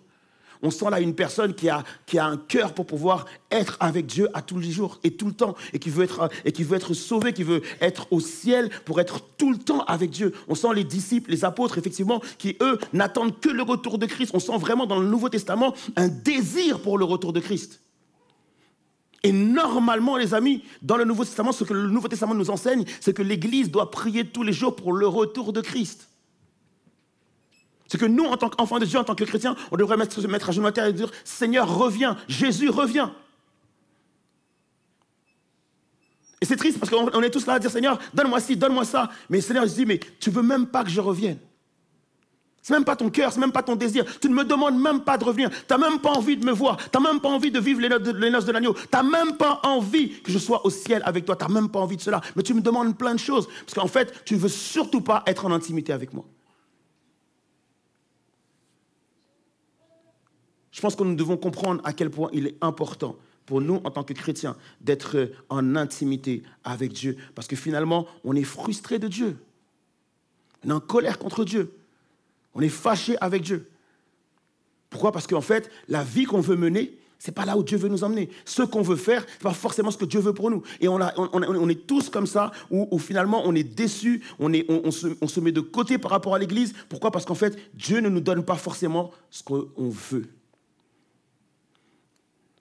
[SPEAKER 4] On sent là une personne qui a un cœur pour pouvoir être avec Dieu à tous les jours et tout le temps, et qui veut être sauvé, qui veut être au ciel pour être tout le temps avec Dieu. On sent les disciples, les apôtres, effectivement, qui, eux, n'attendent que le retour de Christ. On sent vraiment dans le Nouveau Testament un désir pour le retour de Christ. Et normalement, les amis, dans le Nouveau Testament, ce que le Nouveau Testament nous enseigne, c'est que l'Église doit prier tous les jours pour le retour de Christ. C'est que nous, en tant qu'enfants de Dieu, en tant que chrétiens, on devrait se mettre à genoux à terre et dire « Seigneur, reviens, Jésus, reviens ». Et c'est triste parce qu'on est tous là à dire, Seigneur, donne-moi ci, donne-moi ça. Mais le Seigneur se dit, mais tu veux même pas que je revienne. C'est même pas ton cœur, c'est même pas ton désir. Tu ne me demandes même pas de revenir. Tu n'as même pas envie de me voir. Tu n'as même pas envie de vivre les noces de l'agneau. Tu n'as même pas envie que je sois au ciel avec toi. Tu n'as même pas envie de cela. Mais tu me demandes plein de choses. Parce qu'en fait, tu ne veux surtout pas être en intimité avec moi. Je pense que nous devons comprendre à quel point il est important pour nous, en tant que chrétiens, d'être en intimité avec Dieu. Parce que finalement, on est frustré de Dieu. On est en colère contre Dieu. On est fâché avec Dieu. Pourquoi? Parce qu'en fait, la vie qu'on veut mener, ce n'est pas là où Dieu veut nous emmener. Ce qu'on veut faire, ce n'est pas forcément ce que Dieu veut pour nous. Et on est tous comme ça, où finalement on est déçus, on se met de côté par rapport à l'Église. Pourquoi? Parce qu'en fait, Dieu ne nous donne pas forcément ce qu'on veut.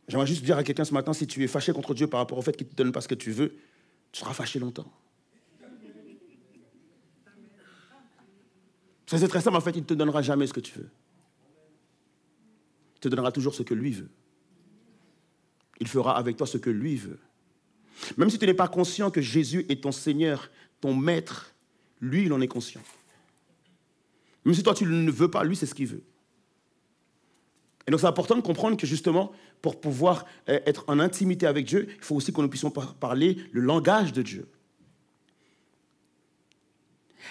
[SPEAKER 4] J'aimerais juste dire à quelqu'un ce matin, si tu es fâché contre Dieu par rapport au fait qu'il ne te donne pas ce que tu veux, tu seras fâché longtemps. C'est très simple, en fait, il ne te donnera jamais ce que tu veux. Il te donnera toujours ce que lui veut. Il fera avec toi ce que lui veut. Même si tu n'es pas conscient que Jésus est ton Seigneur, ton Maître, lui, il en est conscient. Même si toi, tu ne veux pas, lui, c'est ce qu'il veut. Et donc, c'est important de comprendre que, justement, pour pouvoir être en intimité avec Dieu, il faut aussi que nous puissions parler le langage de Dieu.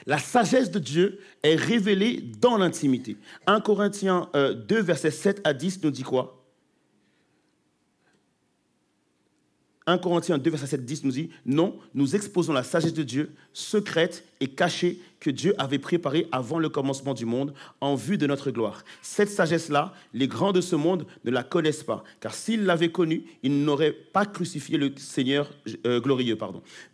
[SPEAKER 4] La sagesse de Dieu est révélée dans l'intimité. 1 Corinthiens 2, versets 7 à 10 nous dit quoi? 1 Corinthiens 2, verset 7, 10 nous dit « Non, nous exposons la sagesse de Dieu, secrète et cachée, que Dieu avait préparée avant le commencement du monde, en vue de notre gloire. Cette sagesse-là, les grands de ce monde ne la connaissent pas, car s'ils l'avaient connue, ils n'auraient pas crucifié le Seigneur glorieux.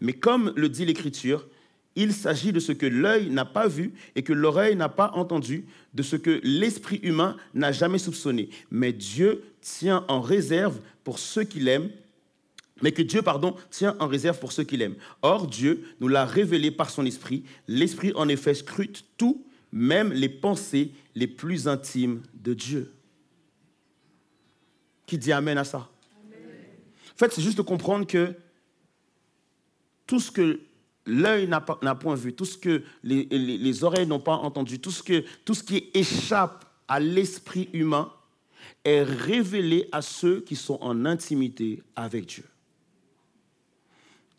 [SPEAKER 4] Mais comme le dit l'Écriture, il s'agit de ce que l'œil n'a pas vu et que l'oreille n'a pas entendu, de ce que l'esprit humain n'a jamais soupçonné. Mais Dieu tient en réserve pour ceux qui l'aiment, tient en réserve pour ceux qui l'aiment. Or, Dieu nous l'a révélé par son esprit. L'esprit, en effet, scrute tout, même les pensées les plus intimes de Dieu. Qui dit amen à ça? Amen. En fait, c'est juste de comprendre que tout ce que l'œil n'a point vu, tout ce que les oreilles n'ont pas entendu, tout ce qui échappe à l'esprit humain est révélé à ceux qui sont en intimité avec Dieu.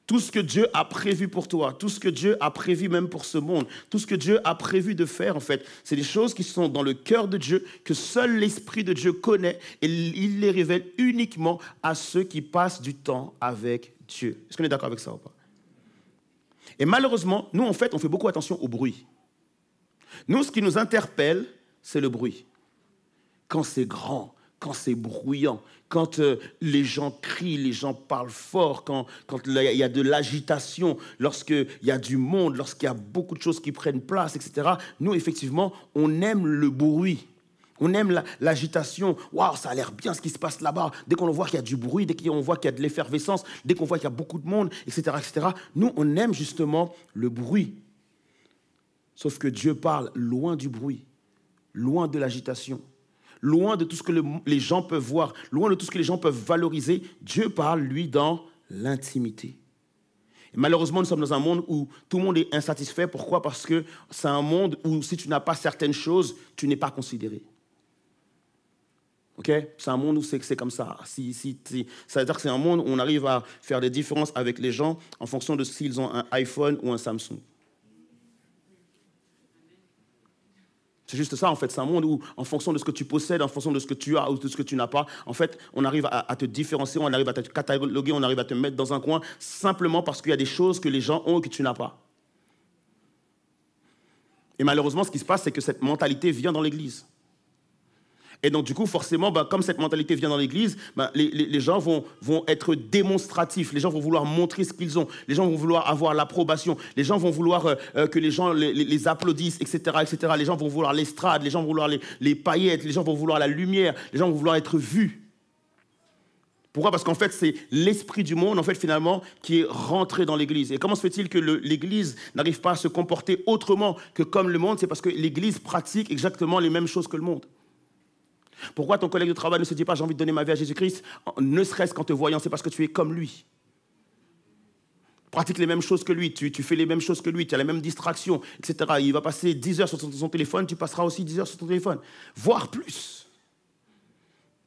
[SPEAKER 4] Tout ce que Dieu a prévu pour toi, tout ce que Dieu a prévu même pour ce monde, tout ce que Dieu a prévu de faire, en fait, c'est des choses qui sont dans le cœur de Dieu, que seul l'Esprit de Dieu connaît, et il les révèle uniquement à ceux qui passent du temps avec Dieu. Est-ce qu'on est d'accord avec ça ou pas? Et malheureusement, nous, en fait, on fait beaucoup attention au bruit. Nous, ce qui nous interpelle, c'est le bruit. Quand c'est grand, quand c'est bruyant, quand les gens crient, les gens parlent fort, quand il y a de l'agitation, lorsqu'il y a du monde, lorsqu'il y a beaucoup de choses qui prennent place, etc. Nous, effectivement, on aime le bruit. On aime l'agitation. Waouh, ça a l'air bien ce qui se passe là-bas. Dès qu'on voit qu'il y a du bruit, dès qu'on voit qu'il y a de l'effervescence, dès qu'on voit qu'il y a beaucoup de monde, etc., etc. Nous, on aime justement le bruit. Sauf que Dieu parle loin du bruit, loin de l'agitation, loin de tout ce que les gens peuvent voir, loin de tout ce que les gens peuvent valoriser. Dieu parle, lui, dans l'intimité. Et malheureusement, nous sommes dans un monde où tout le monde est insatisfait. Pourquoi? Parce que c'est un monde où si tu n'as pas certaines choses, tu n'es pas considéré. Okay? C'est un monde où c'est comme ça. Ça veut dire que c'est un monde où on arrive à faire des différences avec les gens en fonction de s'ils ont un iPhone ou un Samsung. C'est juste ça, en fait. C'est un monde où, en fonction de ce que tu possèdes, en fonction de ce que tu as ou de ce que tu n'as pas, en fait, on arrive à te différencier, on arrive à te cataloguer, on arrive à te mettre dans un coin simplement parce qu'il y a des choses que les gens ont et que tu n'as pas. Et malheureusement, ce qui se passe, c'est que cette mentalité vient dans l'Église. Et donc, du coup, forcément, comme cette mentalité vient dans l'Église, les gens vont être démonstratifs. Les gens vont vouloir montrer ce qu'ils ont. Les gens vont vouloir avoir l'approbation. Les gens vont vouloir que les gens les applaudissent, etc., etc. Les gens vont vouloir l'estrade. Les gens vont vouloir les paillettes. Les gens vont vouloir la lumière. Les gens vont vouloir être vus. Pourquoi? Parce qu'en fait, c'est l'esprit du monde, en fait, finalement, qui est rentré dans l'Église. Et comment se fait-il que l'Église n'arrive pas à se comporter autrement que comme le monde? C'est parce que l'Église pratique exactement les mêmes choses que le monde. Pourquoi ton collègue de travail ne se dit pas « j'ai envie de donner ma vie à Jésus-Christ » ne serait-ce qu'en te voyant, c'est parce que tu es comme lui. pratiques les mêmes choses que lui, tu fais les mêmes choses que lui, tu as les mêmes distractions, etc. Il va passer 10 heures sur son téléphone, tu passeras aussi 10 heures sur ton téléphone, voire plus.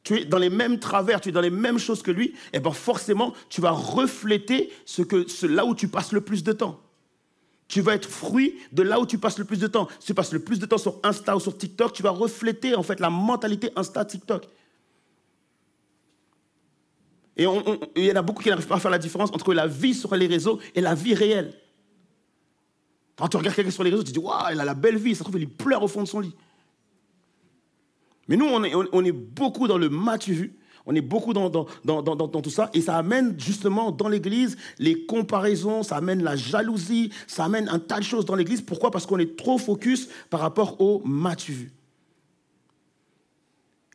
[SPEAKER 4] Tu es dans les mêmes travers, tu es dans les mêmes choses que lui, et bien forcément, tu vas refléter là où tu passes le plus de temps. Tu vas être fruit de là où tu passes le plus de temps. Si tu passes le plus de temps sur Insta ou sur TikTok, tu vas refléter en fait la mentalité Insta-TikTok. Et il y en a beaucoup qui n'arrivent pas à faire la différence entre la vie sur les réseaux et la vie réelle. Quand tu regardes quelqu'un sur les réseaux, tu te dis « Waouh, il a la belle vie », ça se trouve, il pleure au fond de son lit. Mais nous, on est beaucoup dans le m'as-tu vu, on est beaucoup dans tout ça, et ça amène justement dans l'église les comparaisons, ça amène la jalousie, ça amène un tas de choses dans l'église. Pourquoi? Parce qu'on est trop focus par rapport au m'as-tu vu.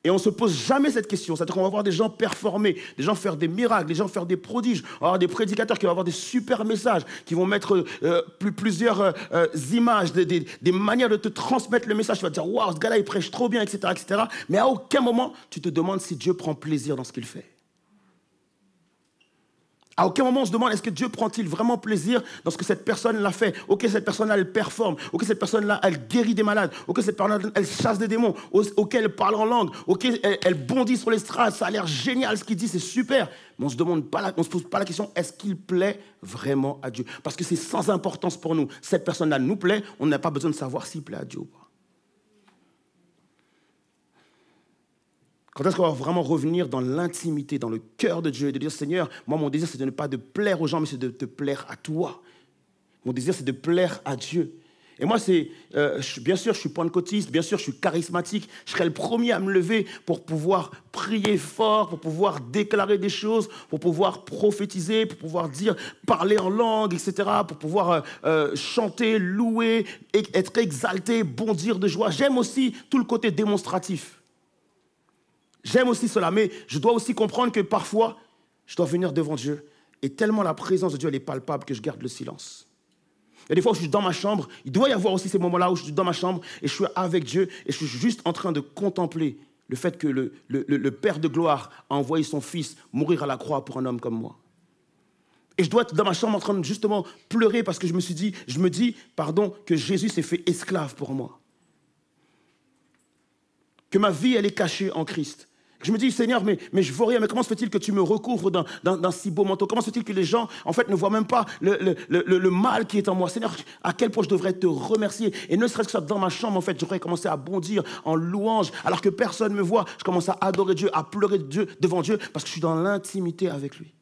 [SPEAKER 4] Et on ne se pose jamais cette question. C'est-à-dire qu'on va voir des gens performer, des gens faire des miracles, des gens faire des prodiges. On va avoir des prédicateurs qui vont avoir des super messages, qui vont mettre plusieurs images, des manières de te transmettre le message. Tu vas te dire, waouh, ce gars-là, il prêche trop bien, etc., etc. Mais à aucun moment, tu te demandes si Dieu prend plaisir dans ce qu'il fait. À aucun moment, on se demande, est-ce que Dieu prend-il vraiment plaisir dans ce que cette personne-là fait? Ok, cette personne-là, elle performe. Ok, cette personne-là, elle guérit des malades. Ok, cette personne-là, elle chasse des démons. Ok, elle parle en langue. Ok, elle bondit sur l'estrade. Ça a l'air génial ce qu'il dit, c'est super. Mais on ne se pose pas la question, est-ce qu'il plaît vraiment à Dieu? Parce que c'est sans importance pour nous. Cette personne-là nous plaît, on n'a pas besoin de savoir s'il plaît à Dieu ou pas. Quand est-ce qu'on va vraiment revenir dans l'intimité, dans le cœur de Dieu et de dire, Seigneur, moi, mon désir, c'est de ne pas de plaire aux gens, mais c'est de te plaire à toi. Mon désir, c'est de plaire à Dieu. Et moi, bien sûr, je suis pentecôtiste, bien sûr, je suis charismatique. Je serai le premier à me lever pour pouvoir prier fort, pour pouvoir déclarer des choses, pour pouvoir prophétiser, pour pouvoir parler en langue, etc., pour pouvoir chanter, louer, être exalté, bondir de joie. J'aime aussi tout le côté démonstratif. J'aime aussi cela, mais je dois aussi comprendre que parfois, je dois venir devant Dieu et tellement la présence de Dieu elle est palpable que je garde le silence. Il y a des fois où je suis dans ma chambre, il doit y avoir aussi ces moments-là où je suis dans ma chambre et je suis avec Dieu et je suis juste en train de contempler le fait que le Père de gloire a envoyé son Fils mourir à la croix pour un homme comme moi. Et je dois être dans ma chambre en train de justement pleurer parce que je me dis, que Jésus s'est fait esclave pour moi. Que ma vie, elle est cachée en Christ. Je me dis, Seigneur, mais je ne vois rien, mais comment se fait-il que tu me recouvres d'un si beau manteau? Comment se fait-il que les gens, en fait, ne voient même pas le mal qui est en moi? Seigneur, à quel point je devrais te remercier? Et ne serait-ce que ça, dans ma chambre, en fait, je devrais commencer à bondir en louange, alors que personne ne me voit. Je commence à adorer Dieu, à pleurer devant Dieu, parce que je suis dans l'intimité avec lui.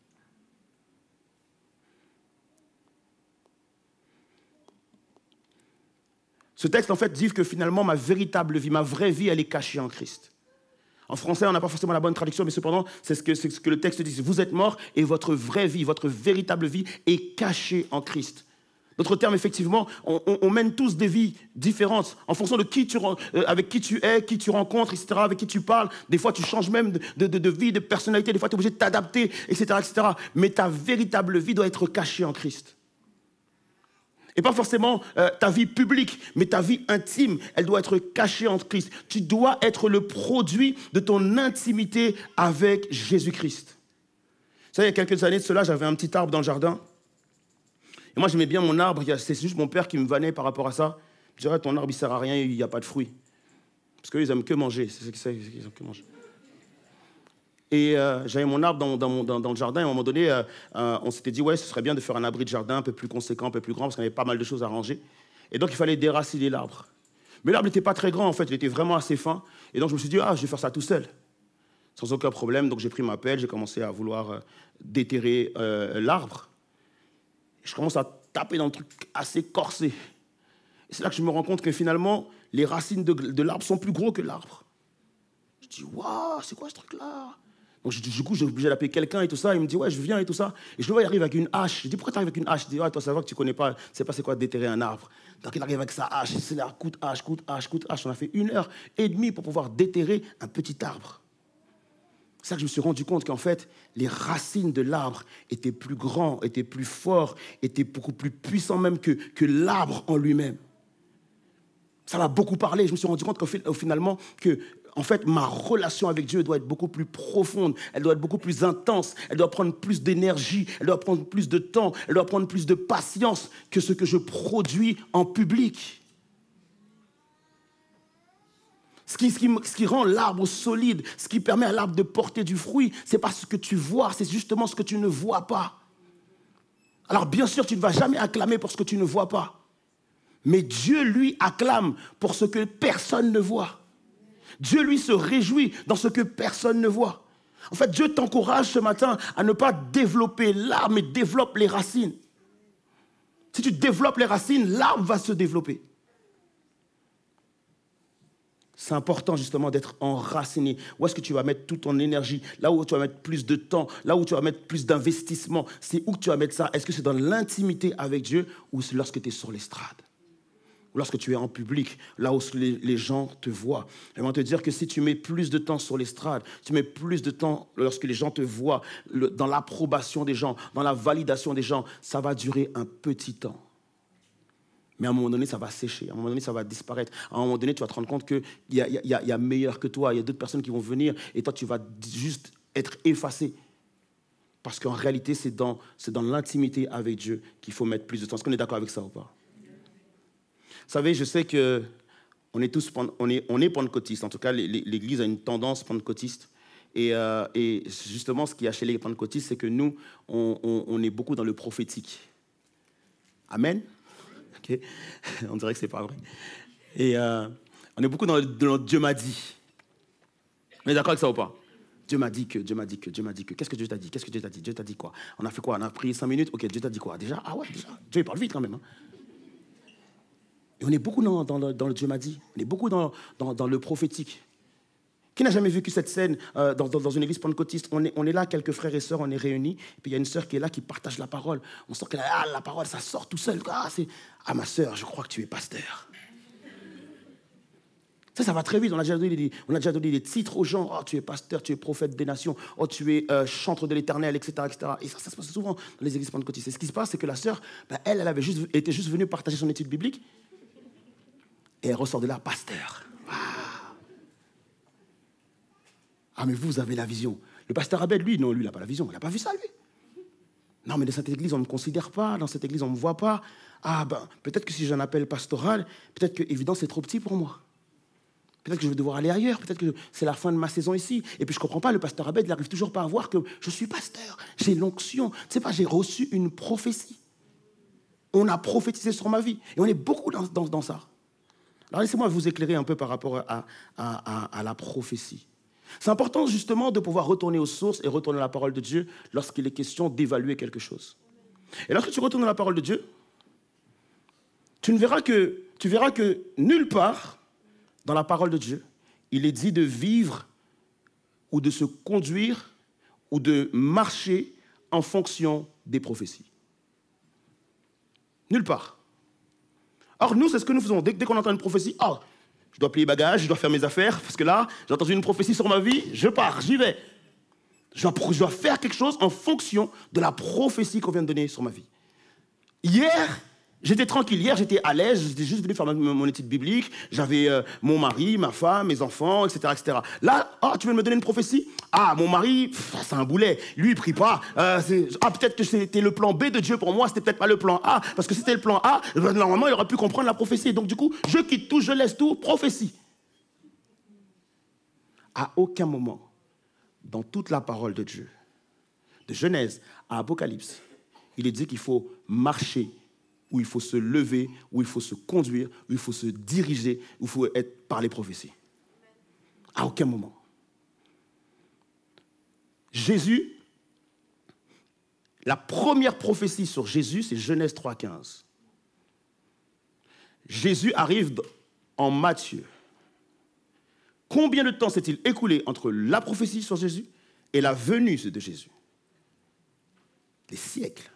[SPEAKER 4] Ce texte, en fait, dit que finalement, ma véritable vie, ma vraie vie, elle est cachée en Christ. En français, on n'a pas forcément la bonne traduction, mais cependant, c'est ce que le texte dit. Vous êtes morts et votre vraie vie, votre véritable vie est cachée en Christ. D'autres termes, effectivement, on mène tous des vies différentes en fonction de avec qui tu es, qui tu rencontres, etc., avec qui tu parles. Des fois, tu changes même de vie, de personnalité. Des fois, tu es obligé de t'adapter, etc., etc. Mais ta véritable vie doit être cachée en Christ. Et pas forcément ta vie publique, mais ta vie intime, elle doit être cachée en Christ. Tu dois être le produit de ton intimité avec Jésus-Christ. Vous savez, il y a quelques années de cela, j'avais un petit arbre dans le jardin. Et moi, j'aimais bien mon arbre. C'est juste mon père qui me vannait par rapport à ça. Je dirais, ton arbre, il ne sert à rien, il n'y a pas de fruits. Parce qu'eux, ils n'aiment que manger. C'est ce qu'ils aiment que manger. Et j'avais mon arbre dans le jardin et à un moment donné, on s'était dit, ouais, ce serait bien de faire un abri de jardin un peu plus conséquent, un peu plus grand, parce qu'il y avait pas mal de choses à ranger. Et donc, il fallait déraciner l'arbre. Mais l'arbre n'était pas très grand, en fait, il était vraiment assez fin. Et donc, je me suis dit, je vais faire ça tout seul, sans aucun problème. Donc, j'ai pris ma pelle, j'ai commencé à vouloir déterrer l'arbre. Et je commence à taper dans le truc assez corsé. Et c'est là que je me rends compte que finalement, les racines de l'arbre sont plus gros que l'arbre. Je dis, waouh, c'est quoi ce truc-là? Donc, du coup, j'ai obligé d'appeler quelqu'un et tout ça. Il me dit, ouais, je viens et tout ça. Et je le vois, il arrive avec une hache. Je dis, pourquoi tu arrives avec une hache? Je dis, ouais, toi, ça va que tu connais pas, tu sais pas c'est quoi déterrer un arbre. Donc, il arrive avec sa hache. C'est là, coup de hache. On a fait 1h30 pour pouvoir déterrer un petit arbre. C'est ça que je me suis rendu compte qu'en fait, les racines de l'arbre étaient plus grands, étaient plus forts, étaient beaucoup plus puissants même que l'arbre en lui-même. Ça m'a beaucoup parlé. Je me suis rendu compte finalement que en fait, ma relation avec Dieu doit être beaucoup plus profonde, elle doit être beaucoup plus intense, elle doit prendre plus d'énergie, elle doit prendre plus de temps, elle doit prendre plus de patience que ce que je produis en public. Ce qui rend l'arbre solide, ce qui permet à l'arbre de porter du fruit, ce n'est pas ce que tu vois, c'est justement ce que tu ne vois pas. Alors bien sûr, tu ne vas jamais acclamer pour ce que tu ne vois pas. Mais Dieu, lui, acclame pour ce que personne ne voit. Dieu, lui, se réjouit dans ce que personne ne voit. En fait, Dieu t'encourage ce matin à ne pas développer l'arbre, mais développe les racines. Si tu développes les racines, l'arbre va se développer. C'est important justement d'être enraciné. Où est-ce que tu vas mettre toute ton énergie? Là où tu vas mettre plus de temps, là où tu vas mettre plus d'investissement. C'est où que tu vas mettre ça? Est-ce que c'est dans l'intimité avec Dieu ou c'est lorsque tu es sur l'estrade? Ou lorsque tu es en public, là où les gens te voient? J'aimerais te dire que si tu mets plus de temps sur l'estrade, tu mets plus de temps lorsque les gens te voient, dans l'approbation des gens, dans la validation des gens, ça va durer un petit temps. Mais à un moment donné, ça va sécher. À un moment donné, ça va disparaître. À un moment donné, tu vas te rendre compte qu'il y a meilleur que toi. Il y a d'autres personnes qui vont venir et toi, tu vas juste être effacé. Parce qu'en réalité, c'est dans l'intimité avec Dieu qu'il faut mettre plus de temps. Est-ce qu'on est d'accord avec ça ou pas? Vous savez, je sais qu'on est tous on est pentecôtistes. En tout cas, l'Église a une tendance pentecôtiste. Et justement, ce qu'il y a chez les pentecôtistes, c'est que nous, on est beaucoup dans le prophétique. Amen. Okay. On dirait que c'est pas vrai. Et on est beaucoup dans le Dieu m'a dit. On est d'accord avec ça ou pas? Dieu m'a dit que, Dieu m'a dit que, Dieu m'a dit que. Qu'est-ce que Dieu t'a dit? Qu'est-ce que Dieu t'a dit? Dieu t'a dit quoi? On a fait quoi? On a prié 5 minutes? Ok, Dieu t'a dit quoi? Déjà? Ah ouais, déjà. Dieu il parle vite quand même. Hein. Et on est beaucoup dans le Dieu m'a dit. On est beaucoup dans le prophétique. Qui n'a jamais vécu cette scène dans une église pentecôtiste? On est là, quelques frères et sœurs, on est réunis. Et puis il y a une sœur qui est là, qui partage la parole. On sent que la parole, ça sort tout seul. Ma sœur, je crois que tu es pasteur. Ça va très vite. On a déjà donné des titres aux gens. Oh, tu es pasteur, tu es prophète des nations. Oh, tu es chantre de l'éternel, etc., etc. Et ça se passe souvent dans les églises pentecôtistes. Et ce qui se passe, c'est que la sœur, elle était juste venue partager son étude biblique. Et elle ressort de là, pasteur. Wow. Ah, mais vous avez la vision. Le pasteur Abed, lui, non, lui, il n'a pas la vision. Il n'a pas vu ça, lui. Non, mais dans cette église, on ne me considère pas. Dans cette église, on ne me voit pas. Ah, peut-être que si j'ai un appel pastoral, peut-être que Évidence, c'est trop petit pour moi. Peut-être que je vais devoir aller ailleurs. Peut-être que c'est la fin de ma saison ici. Et puis, je ne comprends pas, le pasteur Abed, il n'arrive toujours pas à voir que je suis pasteur. J'ai l'onction. Tu sais pas, j'ai reçu une prophétie. On a prophétisé sur ma vie. Et on est beaucoup dans ça. Alors, laissez-moi vous éclairer un peu par rapport à la prophétie. C'est important justement de pouvoir retourner aux sources et retourner à la parole de Dieu lorsqu'il est question d'évaluer quelque chose. Et lorsque tu retournes à la parole de Dieu, tu verras que nulle part dans la parole de Dieu, il est dit de vivre ou de se conduire ou de marcher en fonction des prophéties. Nulle part. Or, nous, c'est ce que nous faisons. Dès qu'on entend une prophétie, je dois plier les bagages, je dois faire mes affaires, parce que là, j'ai entendu une prophétie sur ma vie, je pars, j'y vais. Je dois faire quelque chose en fonction de la prophétie qu'on vient de donner sur ma vie. Hier, j'étais tranquille. Hier, j'étais à l'aise, j'étais juste venu faire mon étude biblique. J'avais mon mari, ma femme, mes enfants, etc., etc. Là, tu viens de me donner une prophétie? Mon mari, c'est un boulet. Lui, il prie pas. Peut-être que c'était le plan B de Dieu pour moi, c'était peut-être pas le plan A. Parce que si c'était le plan A, normalement, il aurait pu comprendre la prophétie. Donc, du coup, je quitte tout, je laisse tout, prophétie. À aucun moment, dans toute la parole de Dieu, de Genèse à Apocalypse, il est dit qu'il faut marcher, où il faut se lever, où il faut se conduire, où il faut se diriger, où il faut être par les prophéties. À aucun moment. Jésus, la première prophétie sur Jésus, c'est Genèse 3,15. Jésus arrive en Matthieu. Combien de temps s'est-il écoulé entre la prophétie sur Jésus et la venue de Jésus? Des siècles.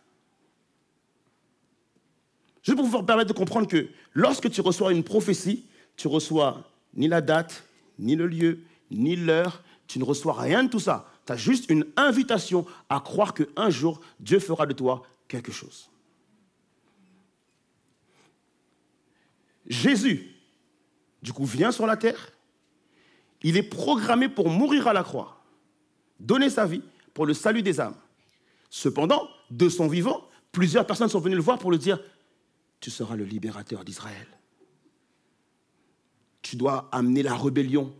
[SPEAKER 4] Juste pour vous permettre de comprendre que lorsque tu reçois une prophétie, tu ne reçois ni la date, ni le lieu, ni l'heure, tu ne reçois rien de tout ça. Tu as juste une invitation à croire qu'un jour, Dieu fera de toi quelque chose. Jésus, du coup, vient sur la terre. Il est programmé pour mourir à la croix, donner sa vie pour le salut des âmes. Cependant, de son vivant, plusieurs personnes sont venues le voir pour lui dire « Tu seras le libérateur d'Israël. Tu dois amener la rébellion.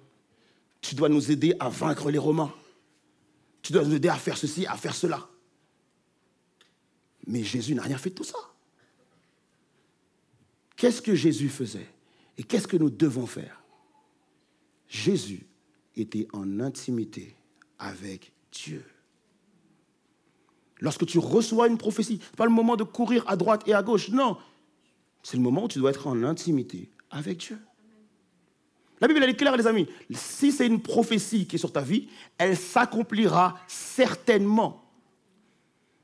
[SPEAKER 4] Tu dois nous aider à vaincre les Romains. Tu dois nous aider à faire ceci, à faire cela. » Mais Jésus n'a rien fait de tout ça. Qu'est-ce que Jésus faisait? Et qu'est-ce que nous devons faire? Jésus était en intimité avec Dieu. Lorsque tu reçois une prophétie, ce n'est pas le moment de courir à droite et à gauche, non. C'est le moment où tu dois être en intimité avec Dieu. La Bible, elle est claire, les amis. Si c'est une prophétie qui est sur ta vie, elle s'accomplira certainement.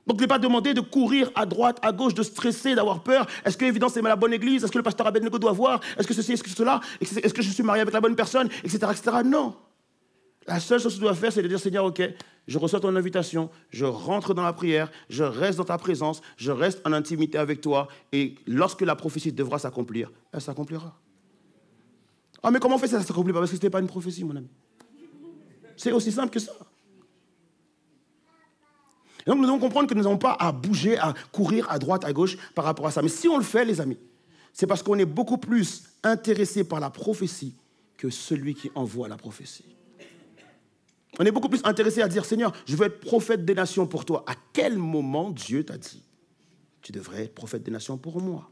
[SPEAKER 4] Donc, ne pas demander de courir à droite, à gauche, de stresser, d'avoir peur. Est-ce que, évidemment, c'est la bonne église? Est-ce que le pasteur Abednego doit voir? Est-ce que ceci, est-ce que cela? Est-ce que je suis marié avec la bonne personne? Etc., etc. Non. La seule chose que tu dois faire, c'est de dire, Seigneur, ok, je reçois ton invitation, je rentre dans la prière, je reste dans ta présence, je reste en intimité avec toi, et lorsque la prophétie devra s'accomplir, elle s'accomplira. Ah, mais comment on fait ça s'accomplit pas? Parce que ce n'était pas une prophétie, mon ami. C'est aussi simple que ça. Et donc, nous devons comprendre que nous n'avons pas à bouger, à courir à droite, à gauche par rapport à ça. Mais si on le fait, les amis, c'est parce qu'on est beaucoup plus intéressé par la prophétie que celui qui envoie la prophétie. On est beaucoup plus intéressé à dire, Seigneur, je veux être prophète des nations pour toi. À quel moment Dieu t'a dit, tu devrais être prophète des nations pour moi?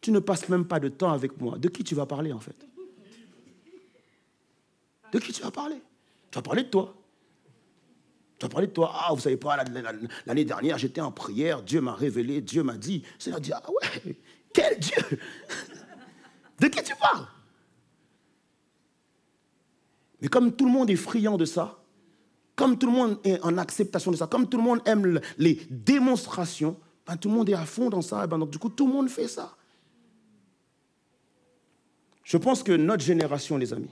[SPEAKER 4] Tu ne passes même pas de temps avec moi. De qui tu vas parler, en fait? De qui tu vas parler? Tu vas parler de toi. Tu vas parler de toi. Ah, vous savez pas, l'année dernière, j'étais en prière, Dieu m'a révélé, Dieu m'a dit. Seigneur dit, ah ouais, quel Dieu? De qui tu parles? Mais comme tout le monde est friand de ça, comme tout le monde est en acceptation de ça, comme tout le monde aime les démonstrations, ben, tout le monde est à fond dans ça, ben, donc du coup, tout le monde fait ça. Je pense que notre génération, les amis,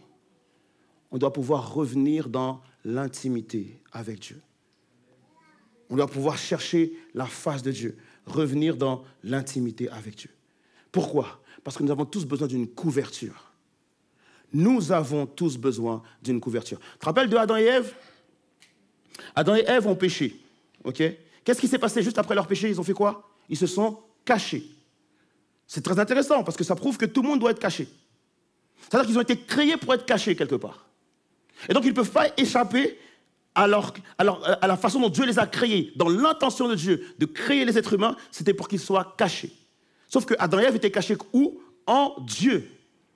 [SPEAKER 4] on doit pouvoir revenir dans l'intimité avec Dieu. On doit pouvoir chercher la face de Dieu, revenir dans l'intimité avec Dieu. Pourquoi? Parce que nous avons tous besoin d'une couverture. Nous avons tous besoin d'une couverture. Tu te rappelles de Adam et Ève? Adam et Ève ont péché. Okay? Qu'est-ce qui s'est passé juste après leur péché? Ils ont fait quoi? Ils se sont cachés. C'est très intéressant parce que ça prouve que tout le monde doit être caché. C'est-à-dire qu'ils ont été créés pour être cachés quelque part. Et donc, ils ne peuvent pas échapper à la façon dont Dieu les a créés. Dans l'intention de Dieu de créer les êtres humains, c'était pour qu'ils soient cachés. Sauf que Adam et Ève étaient cachés où? En Dieu.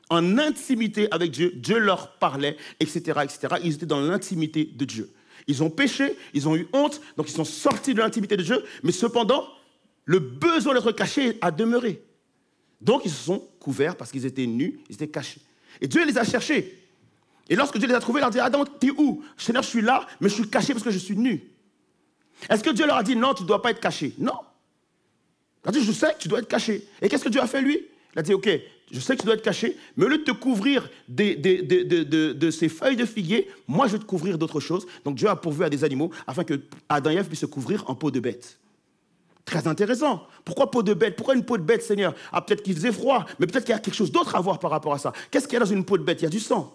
[SPEAKER 4] En intimité avec Dieu. Dieu leur parlait, etc., etc. Ils étaient dans l'intimité de Dieu. Ils ont péché, ils ont eu honte, donc ils sont sortis de l'intimité de Dieu. Mais cependant, le besoin d'être caché a demeuré. Donc, ils se sont couverts parce qu'ils étaient nus, ils étaient cachés. Et Dieu les a cherchés. Et lorsque Dieu les a trouvés, il leur a dit, Adam, t'es où? Seigneur, je suis là, mais je suis caché parce que je suis nu. Est-ce que Dieu leur a dit, non, tu ne dois pas être caché? Non. Il a dit, je sais que tu dois être caché. Et qu'est-ce que Dieu a fait, lui? Il a dit, ok, je sais que tu dois être caché, mais au lieu de te couvrir de ces feuilles de figuier, moi, je vais te couvrir d'autres choses. Donc, Dieu a pourvu à des animaux afin que Adam et Ève puissent se couvrir en peau de bête. Très intéressant. Pourquoi peau de bête? Pourquoi une peau de bête, Seigneur? Ah, peut-être qu'il faisait froid, mais peut-être qu'il y a quelque chose d'autre à voir par rapport à ça. Qu'est-ce qu'il y a dans une peau de bête? Il y a du sang.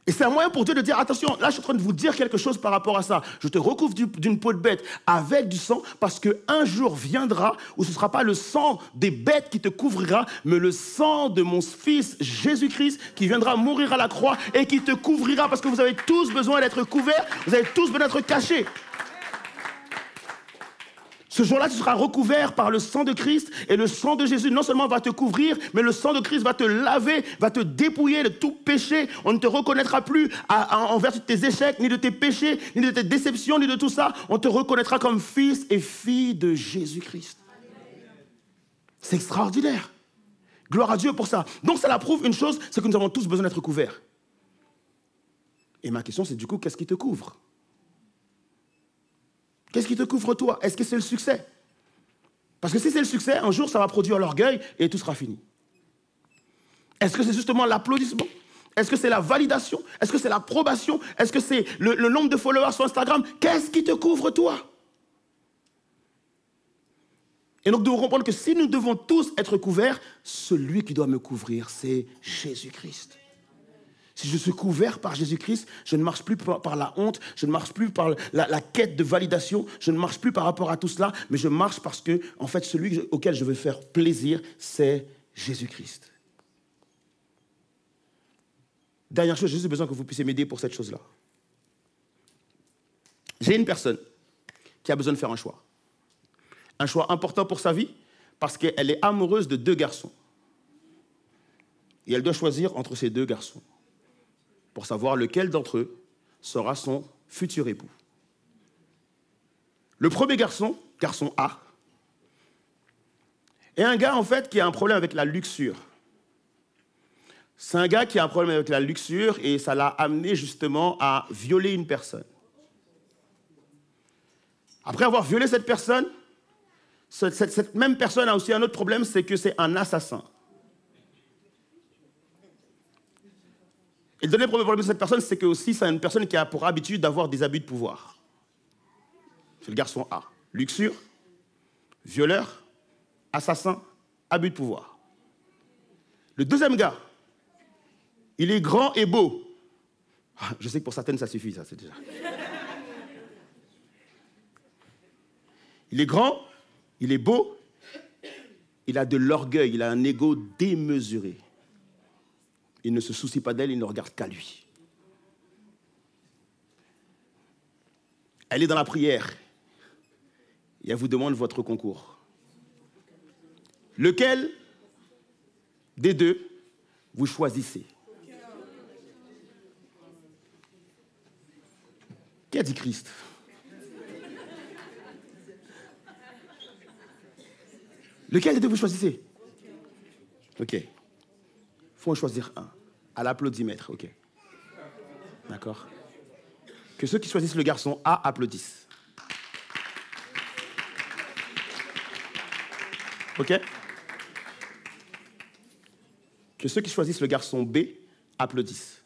[SPEAKER 4] Et c'est un moyen pour Dieu de dire, attention, là je suis en train de vous dire quelque chose par rapport à ça. Je te recouvre d'une peau de bête avec du sang parce qu'un jour viendra où ce ne sera pas le sang des bêtes qui te couvrira, mais le sang de mon fils Jésus-Christ qui viendra mourir à la croix et qui te couvrira parce que vous avez tous besoin d'être couverts, vous avez tous besoin d'être cachés. Ce jour-là, tu seras recouvert par le sang de Christ et le sang de Jésus non seulement va te couvrir, mais le sang de Christ va te laver, va te dépouiller de tout péché. On ne te reconnaîtra plus en vertu de tes échecs, ni de tes péchés, ni de tes déceptions, ni de tout ça. On te reconnaîtra comme fils et fille de Jésus-Christ. C'est extraordinaire. Gloire à Dieu pour ça. Donc ça prouve une chose, c'est que nous avons tous besoin d'être couverts. Et ma question, c'est du coup, qu'est-ce qui te couvre ? Qu'est-ce qui te couvre toi? Est-ce que c'est le succès? Parce que si c'est le succès, un jour, ça va produire l'orgueil et tout sera fini. Est-ce que c'est justement l'applaudissement? Est-ce que c'est la validation? Est-ce que c'est l'approbation? Est-ce que c'est le nombre de followers sur Instagram? Qu'est-ce qui te couvre toi? Et donc, nous devons comprendre que si nous devons tous être couverts, celui qui doit me couvrir, c'est Jésus-Christ. Si je suis couvert par Jésus-Christ, je ne marche plus par la honte, je ne marche plus par la quête de validation, je ne marche plus par rapport à tout cela, mais je marche parce que, en fait, celui auquel je veux faire plaisir, c'est Jésus-Christ. Dernière chose, j'ai juste besoin que vous puissiez m'aider pour cette chose-là. J'ai une personne qui a besoin de faire un choix. Un choix important pour sa vie, parce qu'elle est amoureuse de 2 garçons. Et elle doit choisir entre ces 2 garçons pour savoir lequel d'entre eux sera son futur époux. Le premier garçon, garçon A, est un gars, en fait, qui a un problème avec la luxure. C'est un gars qui a un problème avec la luxure et ça l'a amené justement à violer une personne. Après avoir violé cette personne, cette même personne a aussi un autre problème, c'est que c'est un assassin. Et le dernier problème de cette personne, c'est que aussi c'est une personne qui a pour habitude d'avoir des abus de pouvoir. C'est le garçon A. Luxure, violeur, assassin, abus de pouvoir. Le deuxième gars, il est grand et beau. Je sais que pour certaines, ça suffit, ça, c'est déjà. Il est grand, il est beau, il a de l'orgueil, il a un ego démesuré. Il ne se soucie pas d'elle, il ne regarde qu'à lui. Elle est dans la prière et elle vous demande votre concours. Lequel des 2 vous choisissez? Qui a dit Christ? Lequel des 2 vous choisissez? Ok. Il faut en choisir un. À l'applaudimètre, ok. D'accord. Que ceux qui choisissent le garçon A applaudissent. Ok. Que ceux qui choisissent le garçon B applaudissent.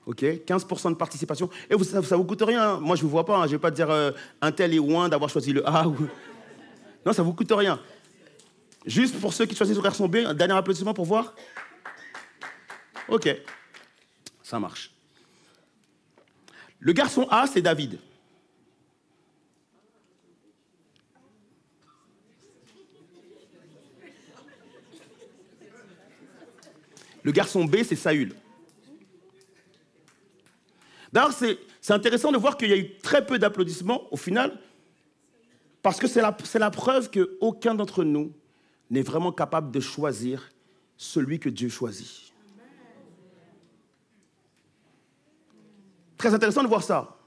[SPEAKER 4] Ok, 15% de participation. Et ça vous coûte rien. Moi, je ne vous vois pas. Hein. Je ne vais pas dire un tel est loin d'avoir choisi le A. Non, ça ne vous coûte rien. Juste pour ceux qui choisissent le garçon B, un dernier applaudissement pour voir. Ok, ça marche. Le garçon A, c'est David. Le garçon B, c'est Saül. D'ailleurs, c'est intéressant de voir qu'il y a eu très peu d'applaudissements au final, parce que c'est la preuve qu'aucun d'entre nous n'est vraiment capable de choisir celui que Dieu choisit. Très intéressant de voir ça.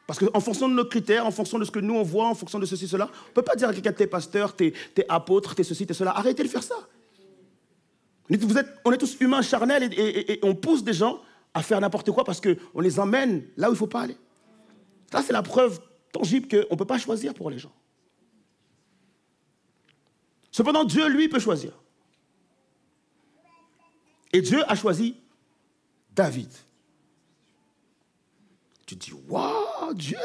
[SPEAKER 4] Parce qu'en fonction de nos critères, en fonction de ce que nous on voit, en fonction de ceci, cela, on ne peut pas dire à quelqu'un t'es pasteur, t'es apôtre, t'es ceci, t'es cela. Arrêtez de faire ça. On est tous humains charnels et on pousse des gens à faire n'importe quoi parce qu'on les emmène là où il ne faut pas aller. Ça, c'est la preuve tangible qu'on ne peut pas choisir pour les gens. Cependant, Dieu, lui, peut choisir. Et Dieu a choisi David. Tu te dis, waouh, Dieu,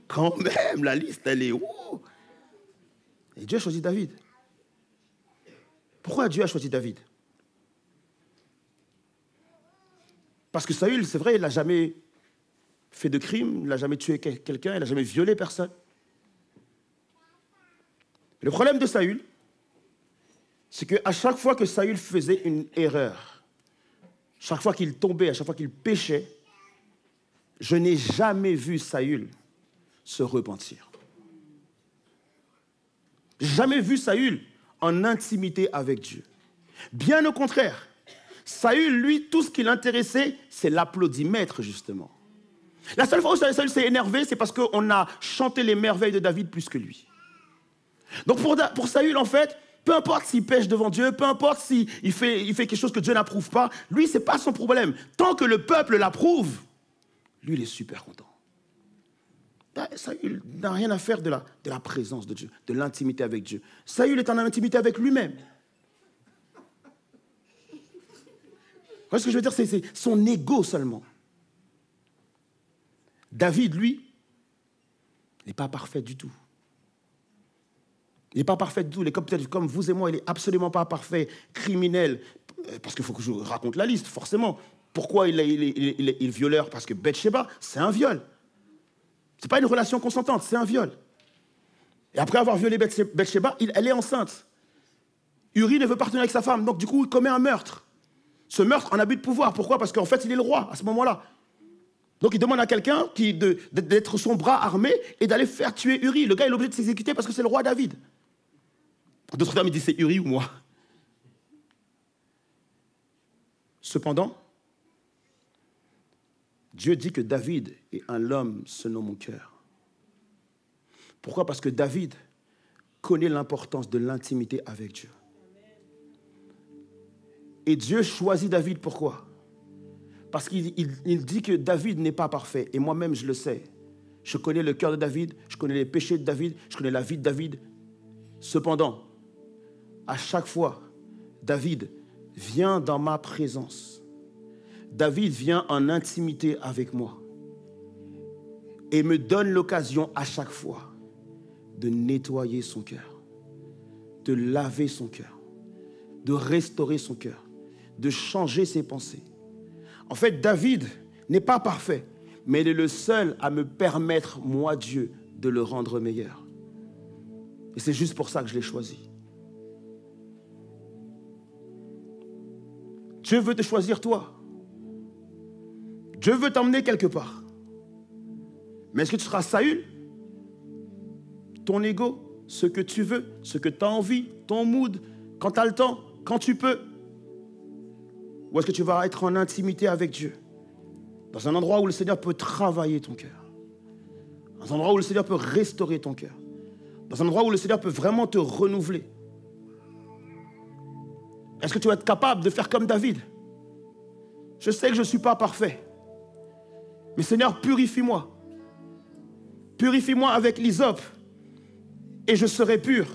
[SPEAKER 4] quand même, la liste, elle est où? Et Dieu a choisi David. Pourquoi Dieu a choisi David? Parce que Saül, c'est vrai, il n'a jamais fait de crime, il n'a jamais tué quelqu'un, il n'a jamais violé personne. Le problème de Saül, c'est qu'à chaque fois que Saül faisait une erreur, chaque fois qu'il tombait, à chaque fois qu'il péchait, je n'ai jamais vu Saül se repentir. Jamais vu Saül en intimité avec Dieu. Bien au contraire, Saül, lui, tout ce qui l'intéressait, c'est l'applaudimètre, justement. La seule fois où Saül s'est énervé, c'est parce qu'on a chanté les merveilles de David plus que lui. Donc pour Saül, en fait, peu importe s'il pêche devant Dieu, peu importe s'il fait quelque chose que Dieu n'approuve pas, lui, ce n'est pas son problème. Tant que le peuple l'approuve, lui, il est super content. Saül n'a rien à faire de la présence de Dieu, de l'intimité avec Dieu. Saül est en intimité avec lui-même. Vous voyez ce que je veux dire? C'est son ego seulement. David, lui, n'est pas parfait du tout. Il n'est pas parfait du tout. Il est peut-être comme vous et moi, il n'est absolument pas parfait, criminel. Parce qu'il faut que je raconte la liste, forcément. Pourquoi il est violeur? Parce que Bathsheba, c'est un viol. Ce n'est pas une relation consentante, c'est un viol. Et après avoir violé Bathsheba, elle est enceinte. Uri ne veut pas tenir avec sa femme, donc du coup, il commet un meurtre. Ce meurtre en abus de pouvoir. Pourquoi? Parce qu'en fait, il est le roi à ce moment-là. Donc il demande à quelqu'un d'être son bras armé et d'aller faire tuer Uri. Le gars est obligé de s'exécuter parce que c'est le roi David. D'autres termes, il dit c'est Uri ou moi. Cependant, Dieu dit que David est un homme selon mon cœur. Pourquoi? Parce que David connaît l'importance de l'intimité avec Dieu. Et Dieu choisit David, pourquoi? Parce qu'il dit que David n'est pas parfait. Et moi-même, je le sais. Je connais le cœur de David, je connais les péchés de David, je connais la vie de David. Cependant, à chaque fois, David vient dans ma présence. David vient en intimité avec moi et me donne l'occasion à chaque fois de nettoyer son cœur, de laver son cœur, de restaurer son cœur, de changer ses pensées. En fait, David n'est pas parfait, mais il est le seul à me permettre, moi, Dieu, de le rendre meilleur. Et c'est juste pour ça que je l'ai choisi. Dieu veut te choisir, toi. Dieu veut t'emmener quelque part. Mais est-ce que tu seras Saül? Ton ego, ce que tu veux, ce que tu as envie, ton mood, quand tu as le temps, quand tu peux? Ou est-ce que tu vas être en intimité avec Dieu? Dans un endroit où le Seigneur peut travailler ton cœur. Dans un endroit où le Seigneur peut restaurer ton cœur. Dans un endroit où le Seigneur peut vraiment te renouveler. Est-ce que tu vas être capable de faire comme David? Je sais que je ne suis pas parfait. Mais Seigneur, purifie-moi. Purifie-moi avec l'hysope. Et je serai pur.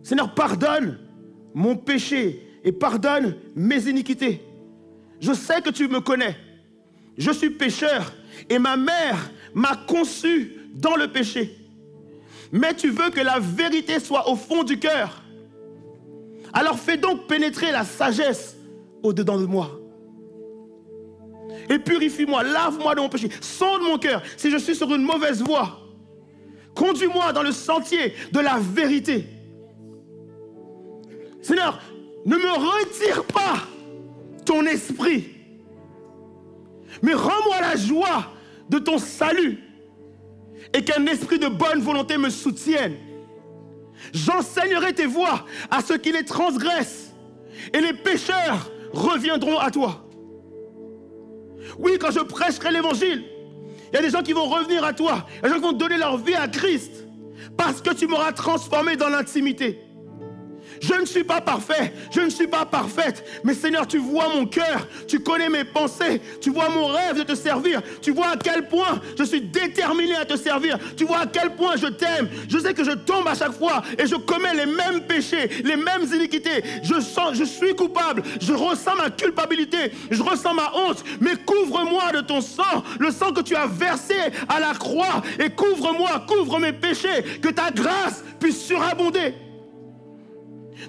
[SPEAKER 4] Seigneur, pardonne mon péché et pardonne mes iniquités. Je sais que tu me connais. Je suis pécheur et ma mère m'a conçu dans le péché. Mais tu veux que la vérité soit au fond du cœur. Alors fais donc pénétrer la sagesse au-dedans de moi. Et purifie-moi, lave-moi de mon péché. Sonde mon cœur si je suis sur une mauvaise voie. Conduis-moi dans le sentier de la vérité. Seigneur, ne me retire pas ton esprit, mais rends-moi la joie de ton salut et qu'un esprit de bonne volonté me soutienne. J'enseignerai tes voies à ceux qui les transgressent et les pécheurs reviendront à toi. Oui, quand je prêcherai l'évangile, il y a des gens qui vont revenir à toi, il y a des gens qui vont donner leur vie à Christ parce que tu m'auras transformé dans l'intimité. Je ne suis pas parfait, je ne suis pas parfaite, mais Seigneur, tu vois mon cœur, tu connais mes pensées, tu vois mon rêve de te servir, tu vois à quel point je suis déterminé à te servir, tu vois à quel point je t'aime. Je sais que je tombe à chaque fois et je commets les mêmes péchés, les mêmes iniquités. Je suis coupable, je ressens ma culpabilité, je ressens ma honte, mais couvre-moi de ton sang, le sang que tu as versé à la croix, et couvre-moi, couvre mes péchés, que ta grâce puisse surabonder.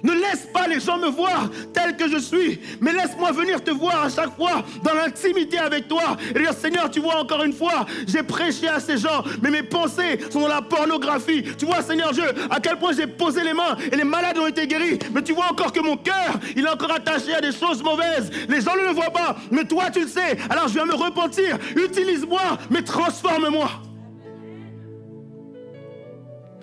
[SPEAKER 4] Ne laisse pas les gens me voir tel que je suis, mais laisse-moi venir te voir à chaque fois dans l'intimité avec toi et dire, Seigneur, tu vois, encore une fois, j'ai prêché à ces gens, mais mes pensées sont dans la pornographie. Tu vois, Seigneur Dieu, à quel point j'ai posé les mains et les malades ont été guéris, mais tu vois encore que mon cœur, il est encore attaché à des choses mauvaises. Les gens ne le voient pas, mais toi tu le sais. Alors je viens me repentir. Utilise-moi, mais transforme-moi.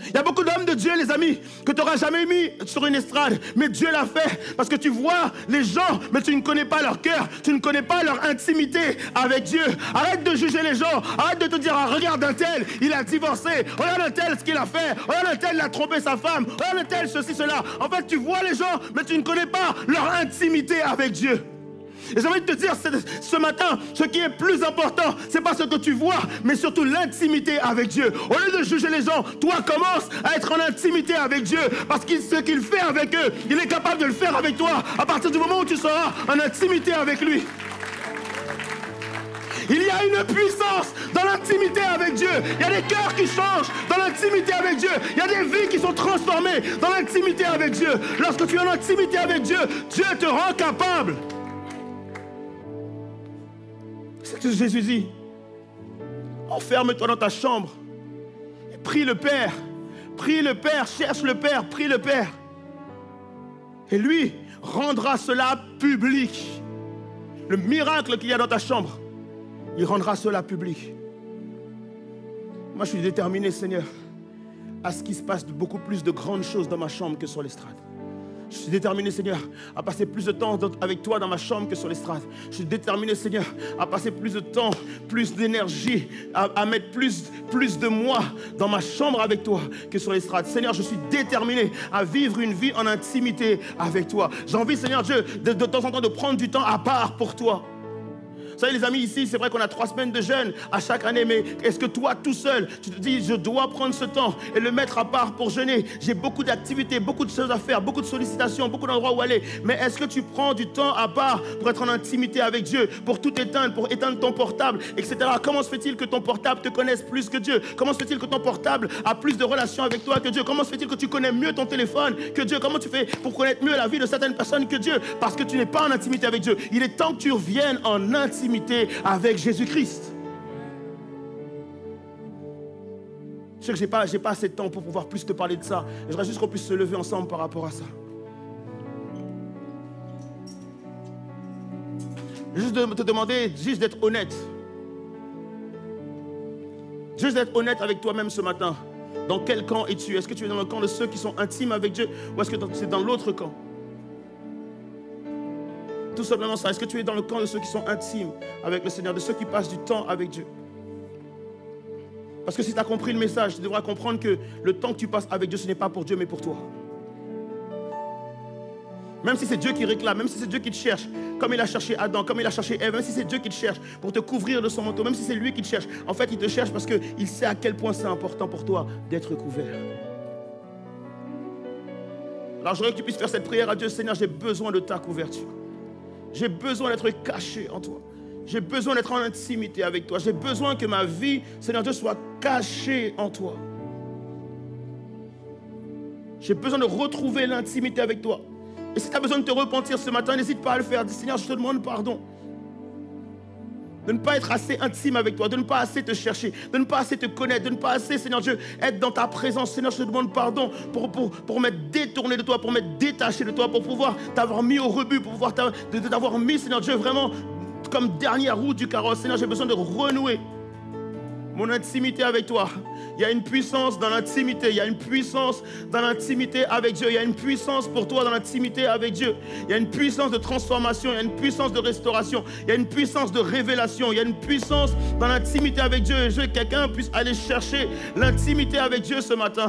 [SPEAKER 4] Il y a beaucoup d'hommes de Dieu, les amis, que tu n'auras jamais mis sur une estrade. Mais Dieu l'a fait parce que tu vois les gens, mais tu ne connais pas leur cœur. Tu ne connais pas leur intimité avec Dieu. Arrête de juger les gens. Arrête de te dire, ah, regarde un tel, il a divorcé. Regarde un tel ce qu'il a fait. Regarde un tel, il a trompé sa femme. Regarde un tel, ceci, cela. En fait, tu vois les gens, mais tu ne connais pas leur intimité avec Dieu. Et j'ai envie de te dire ce matin, ce qui est plus important, ce n'est pas ce que tu vois, mais surtout l'intimité avec Dieu. Au lieu de juger les gens, toi commence à être en intimité avec Dieu. Parce que ce qu'il fait avec eux, il est capable de le faire avec toi à partir du moment où tu seras en intimité avec lui. Il y a une puissance dans l'intimité avec Dieu. Il y a des cœurs qui changent dans l'intimité avec Dieu. Il y a des vies qui sont transformées dans l'intimité avec Dieu. Lorsque tu es en intimité avec Dieu, Dieu te rend capable. C'est ce que Jésus dit. Enferme-toi dans ta chambre et prie le Père. Prie le Père, cherche le Père, prie le Père. Et lui rendra cela public. Le miracle qu'il y a dans ta chambre, il rendra cela public. Moi, je suis déterminé, Seigneur, à ce qu'il se passe beaucoup plus de grandes choses dans ma chambre que sur l'estrade. Je suis déterminé, Seigneur, à passer plus de temps avec toi dans ma chambre que sur l'estrade. Je suis déterminé, Seigneur, à passer plus de temps, plus d'énergie, à mettre plus de moi dans ma chambre avec toi que sur l'estrade. Seigneur, je suis déterminé à vivre une vie en intimité avec toi. J'ai envie, Seigneur Dieu, de temps en temps de prendre du temps à part pour toi. Vous savez les amis, ici c'est vrai qu'on a 3 semaines de jeûne à chaque année, mais est-ce que toi tout seul, tu te dis je dois prendre ce temps et le mettre à part pour jeûner? J'ai beaucoup d'activités, beaucoup de choses à faire, beaucoup de sollicitations, beaucoup d'endroits où aller, mais est-ce que tu prends du temps à part pour être en intimité avec Dieu, pour tout éteindre, pour éteindre ton portable, etc. Comment se fait-il que ton portable te connaisse plus que Dieu? Comment se fait-il que ton portable a plus de relations avec toi que Dieu? Comment se fait-il que tu connais mieux ton téléphone que Dieu? Comment tu fais pour connaître mieux la vie de certaines personnes que Dieu? Parce que tu n'es pas en intimité avec Dieu. Il est temps que tu reviennes en intimité avec Jésus-Christ. Je sais que j'ai pas assez de temps pour pouvoir plus te parler de ça. Je voudrais juste qu'on puisse se lever ensemble par rapport à ça. Juste de te demander, juste d'être honnête. Juste d'être honnête avec toi-même ce matin. Dans quel camp es-tu? Est-ce que tu es dans le camp de ceux qui sont intimes avec Dieu ou est-ce que c'est dans l'autre camp? Tout simplement ça. Est-ce que tu es dans le camp de ceux qui sont intimes avec le Seigneur, de ceux qui passent du temps avec Dieu? Parce que si tu as compris le message, tu devras comprendre que le temps que tu passes avec Dieu, ce n'est pas pour Dieu, mais pour toi. Même si c'est Dieu qui réclame, même si c'est Dieu qui te cherche, comme il a cherché Adam, comme il a cherché Ève, même si c'est Dieu qui te cherche pour te couvrir de son manteau, même si c'est lui qui te cherche, en fait, il te cherche parce qu'il sait à quel point c'est important pour toi d'être couvert. Alors, j'aimerais que tu puisses faire cette prière à Dieu. Seigneur, j'ai besoin de ta couverture. J'ai besoin d'être caché en toi. J'ai besoin d'être en intimité avec toi. J'ai besoin que ma vie, Seigneur Dieu, soit cachée en toi. J'ai besoin de retrouver l'intimité avec toi. Et si tu as besoin de te repentir ce matin, n'hésite pas à le faire. Dis, Seigneur, je te demande pardon. De ne pas être assez intime avec toi, de ne pas assez te chercher, de ne pas assez te connaître, de ne pas assez, Seigneur Dieu, être dans ta présence. Seigneur, je te demande pardon pour m'être détourné de toi, pour m'être détaché de toi, pour pouvoir t'avoir mis au rebut, pour pouvoir t'avoir mis, Seigneur Dieu, vraiment comme dernière roue du carrosse. Seigneur, j'ai besoin de renouer mon intimité avec toi. Il y a une puissance dans l'intimité. Il y a une puissance dans l'intimité avec Dieu. Il y a une puissance pour toi dans l'intimité avec Dieu. Il y a une puissance de transformation. Il y a une puissance de restauration. Il y a une puissance de révélation. Il y a une puissance dans l'intimité avec Dieu. Et je veux que quelqu'un puisse aller chercher l'intimité avec Dieu ce matin.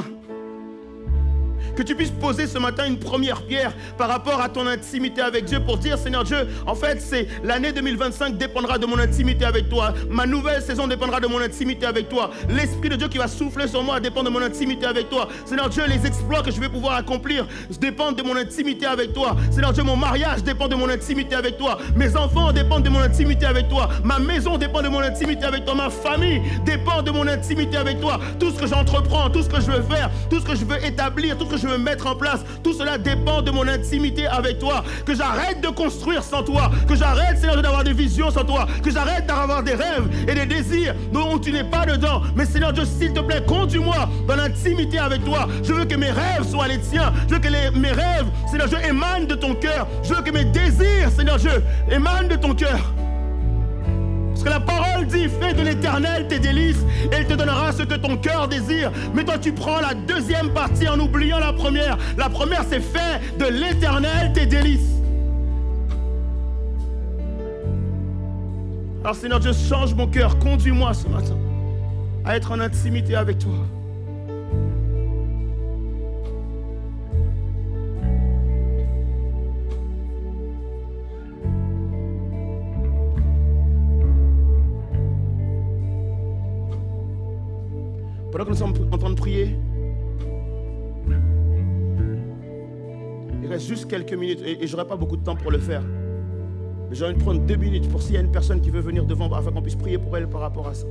[SPEAKER 4] Que tu puisses poser ce matin une première pierre par rapport à ton intimité avec Dieu pour dire, Seigneur Dieu, en fait, c'est l'année 2025 dépendra de mon intimité avec toi. Ma nouvelle saison dépendra de mon intimité avec toi. L'Esprit de Dieu qui va souffler sur moi dépend de mon intimité avec toi. Seigneur Dieu, les exploits que je vais pouvoir accomplir dépendent de mon intimité avec toi. Seigneur Dieu, mon mariage dépend de mon intimité avec toi. Mes enfants dépendent de mon intimité avec toi. Ma maison dépend de mon intimité avec toi. Ma famille dépend de mon intimité avec toi. Tout ce que j'entreprends, tout ce que je veux faire, tout ce que je veux établir, tout ce que je veux mettre en place, tout cela dépend de mon intimité avec toi. Que j'arrête de construire sans toi, que j'arrête, Seigneur, d'avoir des visions sans toi, que j'arrête d'avoir des rêves et des désirs dont tu n'es pas dedans. Mais Seigneur Dieu, s'il te plaît, conduis-moi dans l'intimité avec toi. Je veux que mes rêves soient les tiens. Je veux que mes rêves, Seigneur Dieu, émanent de ton cœur. Je veux que mes désirs, Seigneur Dieu, émanent de ton cœur. Parce que la parole dit, fais de l'Éternel tes délices et il te donnera ce que ton cœur désire. Mais toi tu prends la deuxième partie en oubliant la première. La première c'est fais de l'Éternel tes délices. Alors Seigneur Dieu, change mon cœur, conduis-moi ce matin à être en intimité avec toi. Pendant que nous sommes en train de prier, il reste juste quelques minutes et je n'aurai pas beaucoup de temps pour le faire. J'ai envie de prendre 2 minutes pour s'il y a une personne qui veut venir devant afin qu'on puisse prier pour elle par rapport à ça.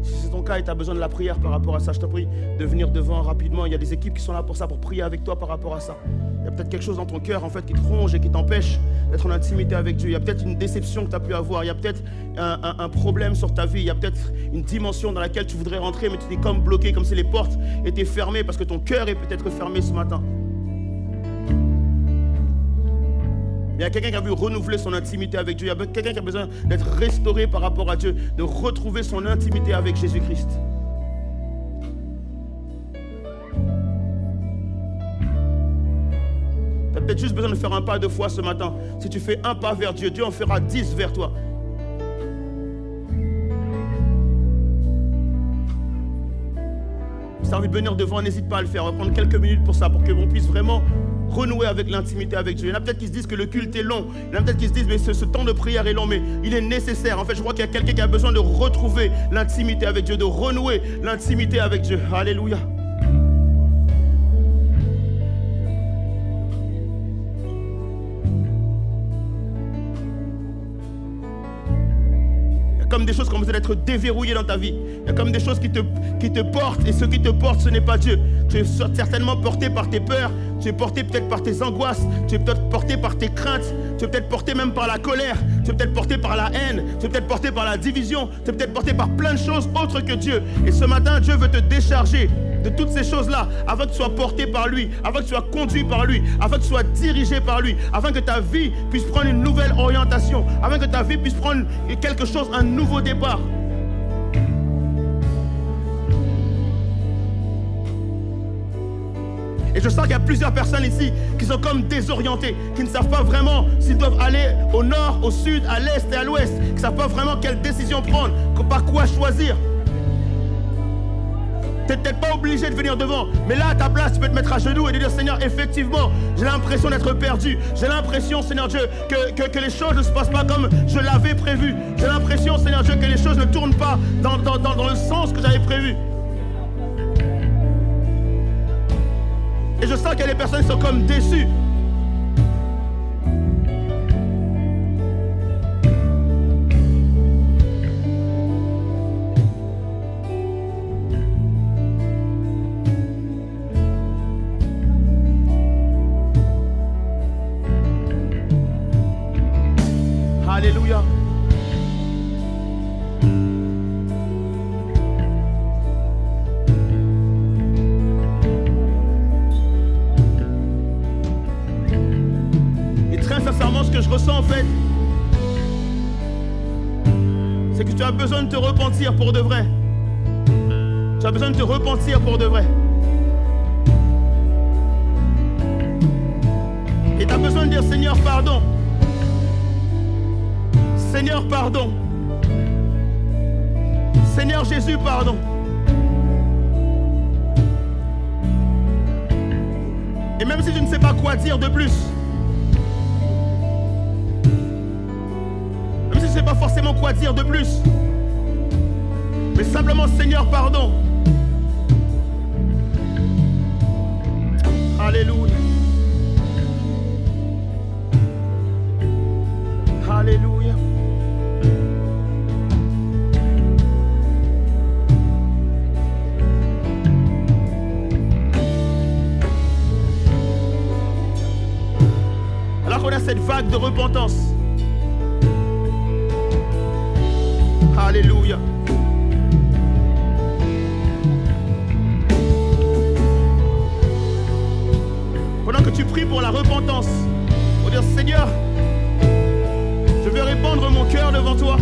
[SPEAKER 4] Si c'est ton cas et tu as besoin de la prière par rapport à ça, je te prie de venir devant rapidement. Il y a des équipes qui sont là pour ça, pour prier avec toi par rapport à ça. Il y a peut-être quelque chose dans ton cœur en fait qui te ronge et qui t'empêche d'être en intimité avec Dieu. Il y a peut-être une déception que tu as pu avoir. Il y a peut-être un problème sur ta vie. Il y a peut-être une dimension dans laquelle tu voudrais rentrer, mais tu es comme bloqué, comme si les portes étaient fermées parce que ton cœur est peut-être fermé ce matin. Il y a quelqu'un qui a vu renouveler son intimité avec Dieu. Il y a quelqu'un qui a besoin d'être restauré par rapport à Dieu, de retrouver son intimité avec Jésus-Christ. Tu as peut-être juste besoin de faire un pas de foi ce matin. Si tu fais un pas vers Dieu, Dieu en fera 10 vers toi. Si tu as envie de venir devant, n'hésite pas à le faire. On va prendre quelques minutes pour ça, pour que l'on puisse vraiment renouer avec l'intimité avec Dieu. Il y en a peut-être qui se disent que le culte est long. Il y en a peut-être qui se disent mais ce temps de prière est long, mais il est nécessaire. En fait, je crois qu'il y a quelqu'un qui a besoin de retrouver l'intimité avec Dieu, de renouer l'intimité avec Dieu. Alléluia. Comme des choses qui ont besoin d'être déverrouillées dans ta vie. Il y a comme des choses qui te portent, et ce qui te porte, ce n'est pas Dieu. Tu es certainement porté par tes peurs, tu es porté peut-être par tes angoisses, tu es peut-être porté par tes craintes, tu es peut-être porté même par la colère, tu es peut-être porté par la haine, tu es peut-être porté par la division, tu es peut-être porté par plein de choses autres que Dieu. Et ce matin, Dieu veut te décharger de toutes ces choses-là, afin que tu sois porté par lui, afin que tu sois conduit par lui, afin que tu sois dirigé par lui, afin que ta vie puisse prendre une nouvelle orientation, afin que ta vie puisse prendre quelque chose, un nouveau départ. Et je sens qu'il y a plusieurs personnes ici qui sont comme désorientées, qui ne savent pas vraiment s'ils doivent aller au nord, au sud, à l'est et à l'ouest, qui ne savent pas vraiment quelle décision prendre, par quoi choisir. Tu n'es peut-être pas obligé de venir devant, mais là à ta place, tu peux te mettre à genoux et te dire Seigneur, effectivement, j'ai l'impression d'être perdu. J'ai l'impression, Seigneur Dieu, que les choses ne se passent pas comme je l'avais prévu. J'ai l'impression, Seigneur Dieu, que les choses ne tournent pas dans le sens que j'avais prévu. Et je sens qu'il y a des personnes qui sont comme déçues. Alléluia. Et très sincèrement, ce que je ressens en fait, c'est que tu as besoin de te repentir pour de vrai. Tu as besoin de te repentir pour de vrai. Et tu as besoin de dire Seigneur, pardon. Seigneur, pardon. Seigneur Jésus, pardon. Et même si je ne sais pas quoi dire de plus, même si je ne sais pas forcément quoi dire de plus, mais simplement Seigneur, pardon. Alléluia. Alléluia. Alors qu'on a cette vague de repentance. Alléluia. Pendant que tu pries pour la repentance, pour dire Seigneur, je veux répandre mon cœur devant toi.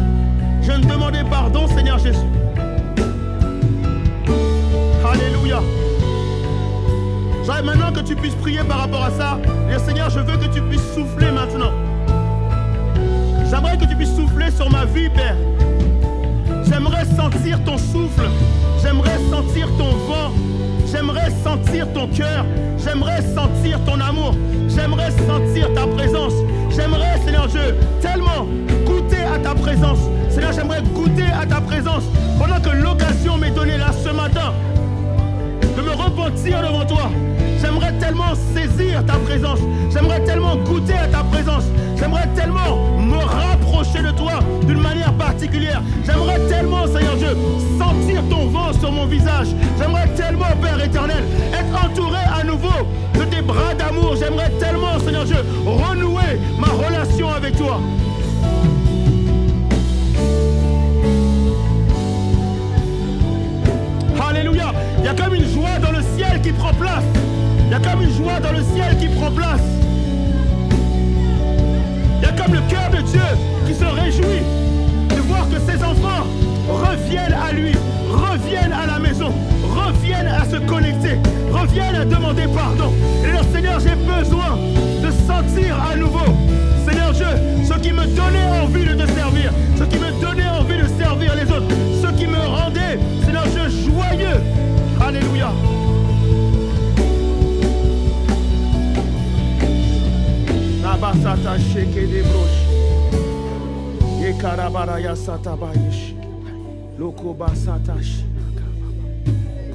[SPEAKER 4] Je viens de demander pardon, Seigneur Jésus. Alléluia. J'aimerais maintenant que tu puisses prier par rapport à ça. Et Seigneur, je veux que tu puisses souffler maintenant. J'aimerais que tu puisses souffler sur ma vie, Père. J'aimerais sentir ton souffle. J'aimerais sentir ton vent. J'aimerais sentir ton cœur. J'aimerais sentir ton amour. J'aimerais sentir ta présence. J'aimerais, Seigneur Dieu, tellement goûter à ta présence. Seigneur, j'aimerais goûter à ta présence pendant que l'occasion m'est donnée là ce matin de me repentir devant toi. J'aimerais tellement saisir ta présence. J'aimerais tellement goûter à ta présence. J'aimerais tellement me rapprocher de toi d'une manière particulière. J'aimerais tellement, Seigneur Dieu, sentir ton vent sur mon visage. J'aimerais tellement, Père éternel, être entouré à nouveau de tes bras d'amour. J'aimerais tellement, Seigneur Dieu, renouer ma relation avec toi. Alléluia. Il y a comme une joie dans le ciel qui prend place. Il y a comme une joie dans le ciel qui prend place. Il y a comme le cœur de Dieu qui se réjouit de voir que ses enfants reviennent à lui, reviennent à la maison, reviennent à se connecter, reviennent à demander pardon. Et alors, Seigneur, j'ai besoin de sentir à nouveau, Seigneur Dieu, ce qui me donnait envie de te servir, ce qui me donnait envie de servir les autres, ce qui me rendait, Seigneur Dieu, joyeux. Alléluia. Nabasata sheke de broche. Yekarabaraya satabayish. Loko basatash.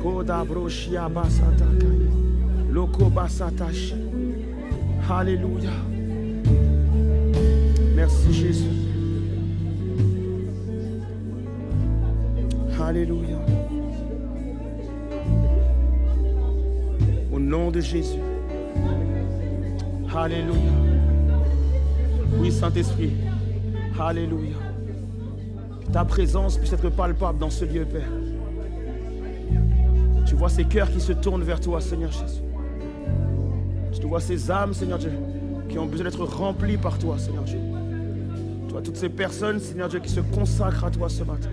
[SPEAKER 4] Koda broshia basatakai. Loko basatash. Alléluia. Merci Jésus. Alléluia. Au nom de Jésus. Alléluia. Oui, Saint-Esprit. Alléluia. Que ta présence puisse être palpable dans ce lieu, Père. Tu vois ces cœurs qui se tournent vers toi, Seigneur Jésus. Tu vois ces âmes, Seigneur Dieu, qui ont besoin d'être remplies par toi, Seigneur Dieu. Tu vois toutes ces personnes, Seigneur Dieu, qui se consacrent à toi ce matin.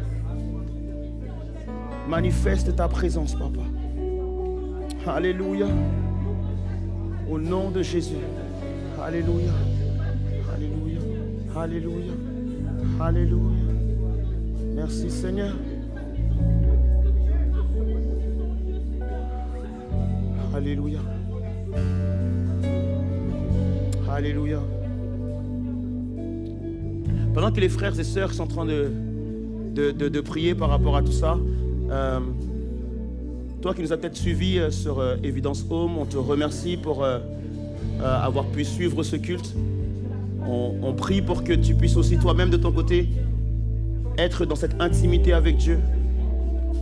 [SPEAKER 4] Manifeste ta présence, Papa. Alléluia. Au nom de Jésus. Alléluia. Alléluia. Alléluia. Alléluia. Merci Seigneur. Alléluia. Alléluia. Pendant que les frères et sœurs sont en train de prier par rapport à tout ça, toi qui nous as peut-être suivis sur Évidence Home, on te remercie pour avoir pu suivre ce culte. On prie pour que tu puisses aussi toi-même de ton côté être dans cette intimité avec Dieu,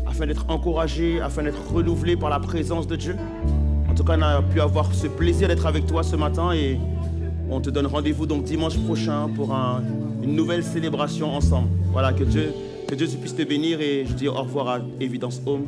[SPEAKER 4] afin d'être encouragé, afin d'être renouvelé par la présence de Dieu. En tout cas, on a pu avoir ce plaisir d'être avec toi ce matin et on te donne rendez-vous donc dimanche prochain pour une nouvelle célébration ensemble. Voilà, que Dieu puisse te bénir et je dis au revoir à Évidence Home.